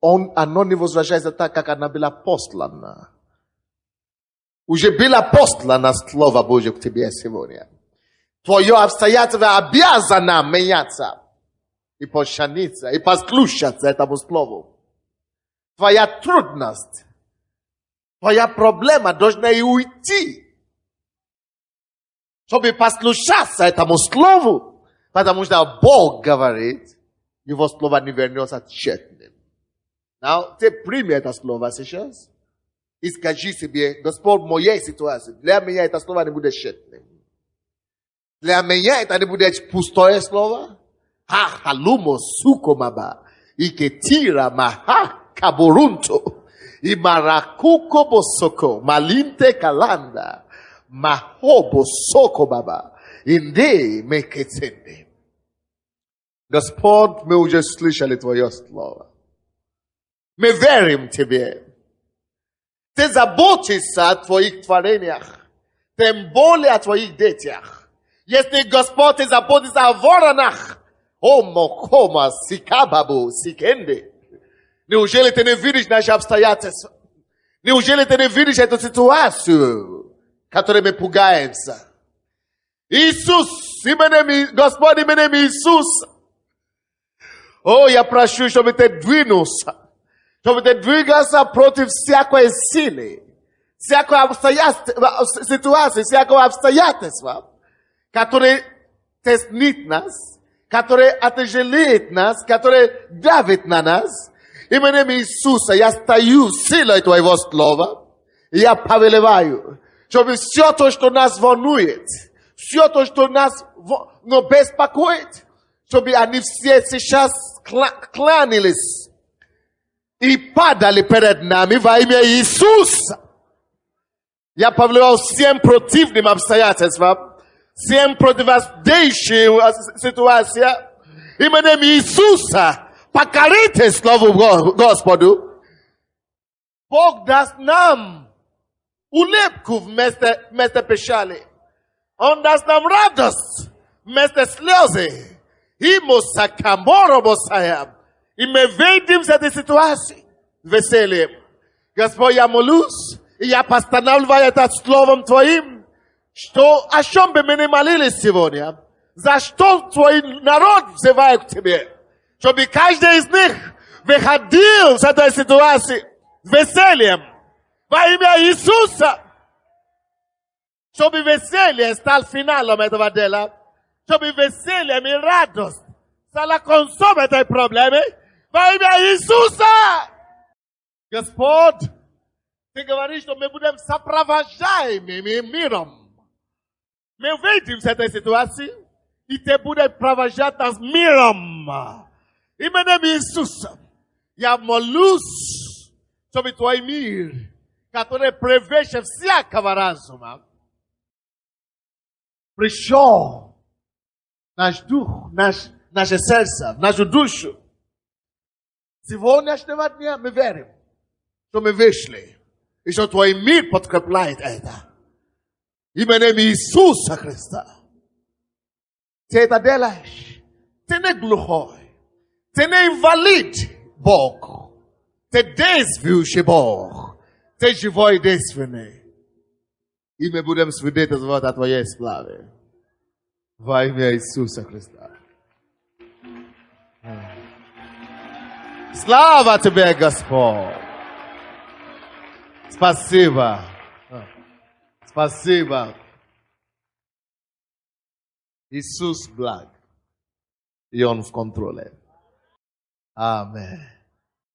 Оно не возвращается так, как оно было послано. Уже было послано Слово Божье к тебе сегодня. Твое обстоятельство обязано меняться. И подчиниться, и послушаться этому Слову. Твоя трудность, твоя проблема должна и уйти. Чтобы послушаться этому Слову. Потому что Бог говорит, Его Слово не вернется тщетным. Ты прими это Слово сейчас. И скажи себе, Господь, в моей ситуации, для меня это Слово не будет тщетным. Для меня это не будет пустое Слово. Халумо сукомаба. И кетира маха кабурунто. И маrakуko bosoko. Malinte kalanda. Mahobo soko баба. Инде мекетенде. Господь, мы уже слышали Твое Слово. Мы верим Тебе. Ty zaboczysz o twoich tworzeniach. Tym более о твоих детях. Если Господь заботится о воронах, хома, сикабабу, сикенды. Неужели ты не видишь наши обстоятельства? Неужели ты не видишь эту ситуацию, которой мы пугаемся? Иисус, Господь именем Иисус. Я прошу, чтобы ты двинулся, чтобы ты двигался против всякой силы, всякой ситуации, всякого обстоятельства, который теснит нас, который отяжелит нас, который давит на нас. Именем Иисуса я стою силой Твоего Слова, и я повелеваю, чтобы все то, что нас волнует, все то, что нас беспокоит, чтобы они все сейчас кланялись и падали перед нами во имя Иисуса. Я повелеваю всем противным обстоятельствам, всем противостоящим ситуациям, именем Иисуса. Покорите Слову Господу. Бог даст нам улыбку вместо печали. Он даст нам радость вместо слезы. И мы выйдем из этой ситуации весельем. Господь, я молюсь, и я постановляю это Словом Твоим, что о чем бы мы ни молились сегодня, за что Твой народ взывает к Тебе. Чтобы каждый из них выходил с этой ситуации весельем во имя Иисуса. Чтобы веселье стал финалом этого дела. Чтобы веселье и радость стала концом этой проблемы во имя Иисуса. Господь, Ты говоришь, что мы будем сопровождаемыми миром. Мы выйдем с этой ситуации, и Ты будешь провожать нас миром. Именем Иисуса, я молюсь, чтобы Твой мир, который превыше всякого разума, пришел в наш дух, наше сердце, в нашу душу. Сегодняшнего дня мы верим, что мы вышли, и что Твой мир подкрепляет это. Именем Иисуса Христа. Ты это делаешь. Ты не глухой. Ты не инвалид, Бог. Ты действующий Бог. Ты живой и действенный. И мы будем свидетельствовать о Твоей славе. Во имя Иисуса Христа. Слава Тебе, Господь. Спасибо. Спасибо. Иисус благ. И Он в контроле. Amen.